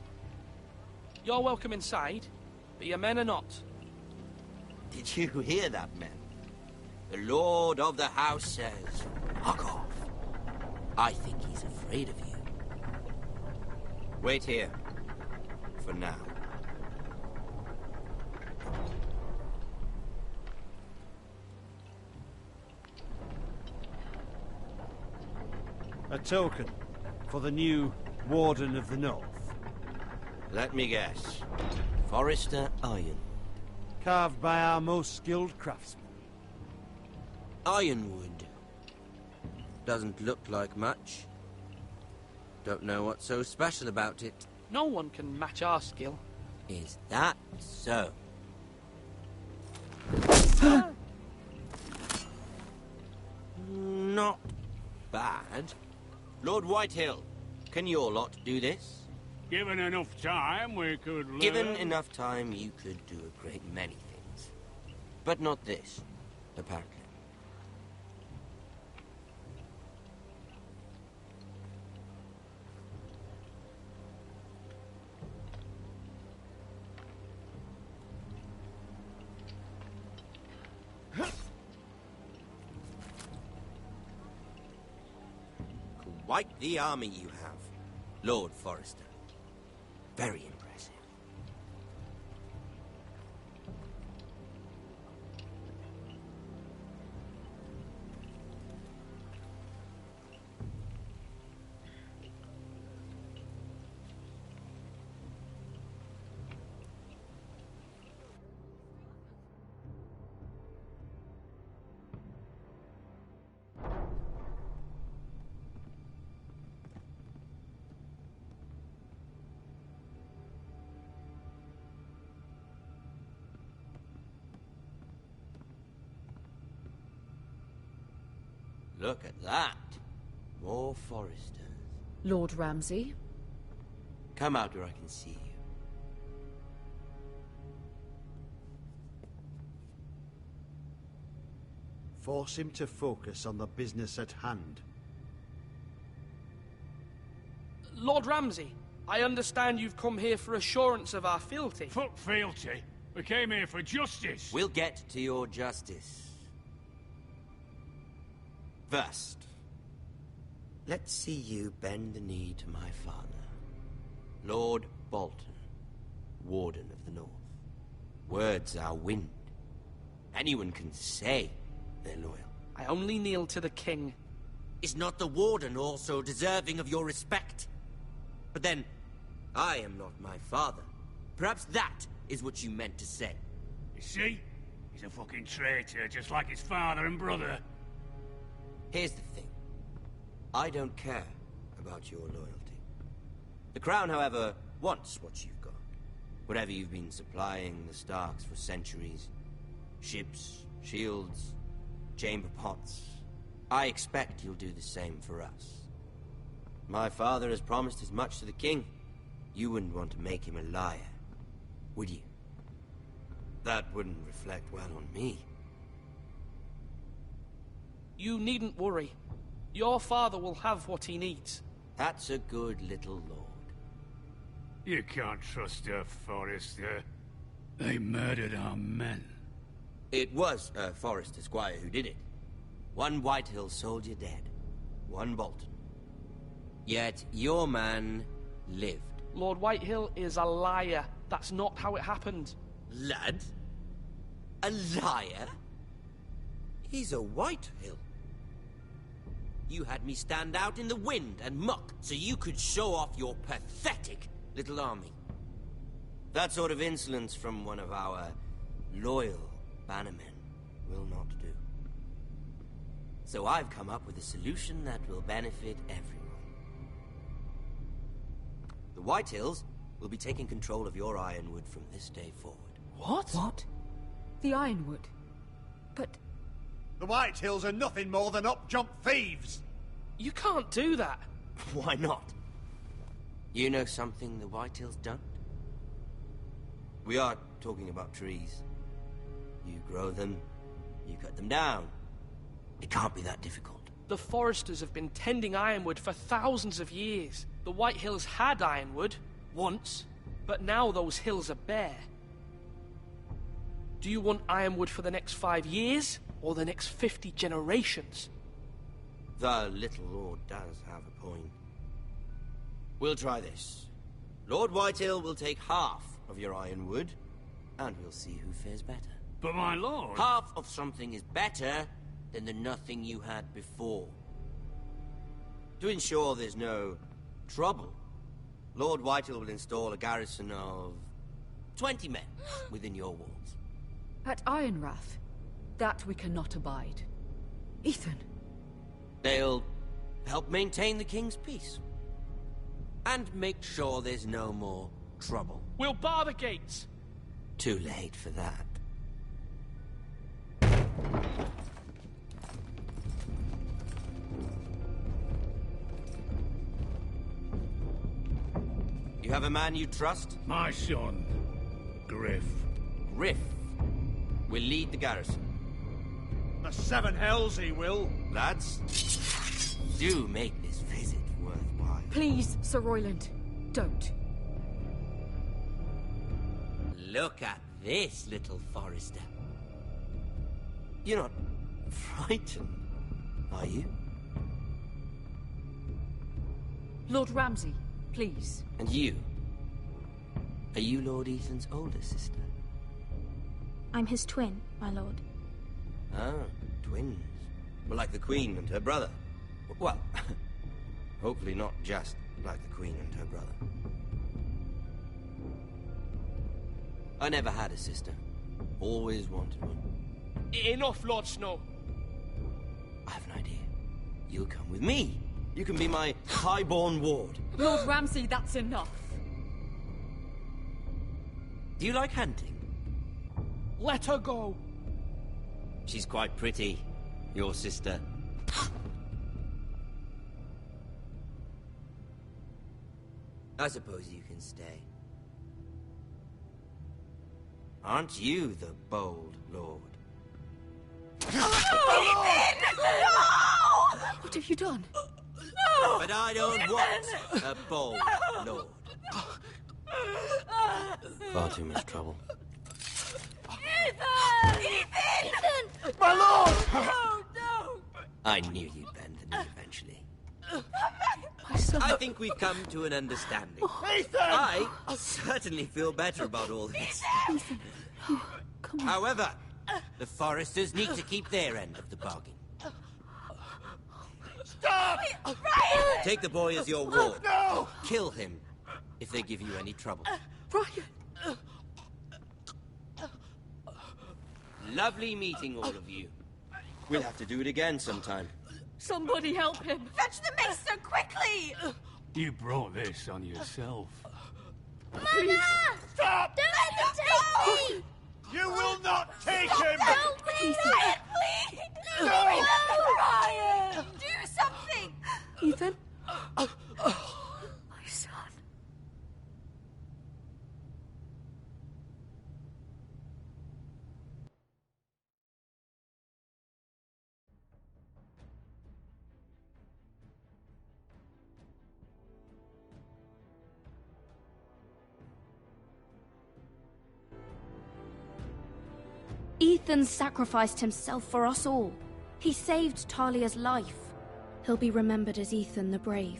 You're welcome inside, but your men are not. Did you hear that, men? The lord of the house says, fuck off. I think he's afraid of you. Wait here. For now. A token for the new Warden of the North. Let me guess. Forrester Iron. Carved by our most skilled craftsmen. Ironwood. Doesn't look like much. Don't know what's so special about it. No one can match our skill. Is that so? Not bad. Lord Whitehill, can your lot do this? Given enough time, we could learn. Given enough time, you could do a great many things. But not this, apparently. Quite the army you have, Lord Forrester. Very impressive. Look at that. More Forresters. Lord Ramsay? Come out where I can see you. Force him to focus on the business at hand. Lord Ramsay, I understand you've come here for assurance of our fealty. Fuck fealty. We came here for justice. We'll get to your justice. First, let's see you bend the knee to my father, Lord Bolton, Warden of the North. Words are wind. Anyone can say they're loyal. I only kneel to the king. Is not the Warden also deserving of your respect? But then, I am not my father. Perhaps that is what you meant to say. You see? He's a fucking traitor, just like his father and brother. Here's the thing. I don't care about your loyalty. The Crown, however, wants what you've got. Whatever you've been supplying the Starks for centuries. Ships, shields, chamber pots. I expect you'll do the same for us. My father has promised as much to the king. You wouldn't want to make him a liar, would you? That wouldn't reflect well on me. You needn't worry. Your father will have what he needs. That's a good little lord. You can't trust her, Forrester. They murdered our men. It was a Forrester squire who did it. One Whitehill soldier dead. One Bolton. Yet your man lived. Lord Whitehill is a liar. That's not how it happened. Lad? A liar? He's a Whitehill. You had me stand out in the wind and muck so you could show off your pathetic little army. That sort of insolence from one of our loyal bannermen will not do. So I've come up with a solution that will benefit everyone. The Whitehills will be taking control of your Ironwood from this day forward. What? What? The Ironwood? But... The Whitehills are nothing more than up-jump thieves! You can't do that. Why not? You know something the Whitehills don't? We are talking about trees. You grow them, you cut them down. It can't be that difficult. The Foresters have been tending Ironwood for thousands of years. The Whitehills had Ironwood, once, but now those hills are bare. Do you want Ironwood for the next 5 years, or the next 50 generations? The little Lord does have a point. We'll try this. Lord Whitehill will take half of your Ironwood, and we'll see who fares better. But my lord... Half of something is better than the nothing you had before. To ensure there's no trouble, Lord Whitehill will install a garrison of 20 men within your walls. At Ironrath? That we cannot abide. Ethan! They'll help maintain the king's peace. And make sure there's no more trouble. We'll bar the gates! Too late for that. You have a man you trust? My son, Griff. Griff will lead the garrison. The 7 hells he will. Lads, do make this visit worthwhile. Please, Sir Royland, don't. Look at this, little Forester. You're not frightened, are you? Lord Ramsay, please. And you? Are you Lord Ethan's older sister? I'm his twin, my lord. Ah, twins. Well, like the Queen and her brother. Well, hopefully not just like the Queen and her brother. I never had a sister. Always wanted one. Enough, Lord Snow. I have an idea. You'll come with me. You can be my highborn ward. Lord Ramsay, that's enough. Do you like hunting? Let her go. She's quite pretty, your sister. I suppose you can stay. Aren't you the bold lord? What have you done? No! But I don't want a bold lord. Far too much trouble. Ethan! Ethan! My lord! No, no! I knew you'd bend the knee eventually. My son... I think we've come to an understanding. Ethan! I certainly feel better about all this. Ethan, no, come on. However, the Foresters need to keep their end of the bargain. Stop! Ryan! Take the boy as your ward. No! Kill him if they give you any trouble. Ryan! Lovely meeting all of you. We'll have to do it again sometime. Somebody help him! Fetch the maester quickly! You brought this on yourself. Mama! Stop! Don't let them take me! You will not take him! Help me! Ryan, please! No! Ryan! Do something! Ethan? My son. Ethan sacrificed himself for us all. He saved Talia's life. He'll be remembered as Ethan the Brave.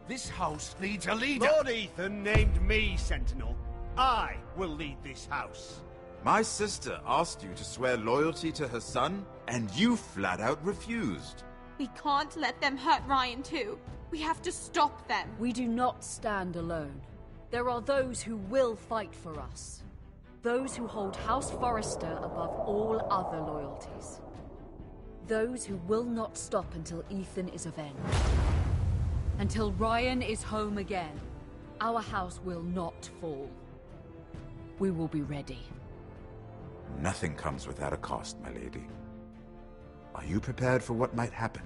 This house needs a leader. Lord Ethan named me Sentinel. I will lead this house. My sister asked you to swear loyalty to her son, and you flat out refused. We can't let them hurt Ryan too. We have to stop them. We do not stand alone. There are those who will fight for us. Those who hold House Forrester above all other loyalties. Those who will not stop until Ethan is avenged. Until Ryan is home again. Our house will not fall. We will be ready. Nothing comes without a cost, my lady. Are you prepared for what might happen?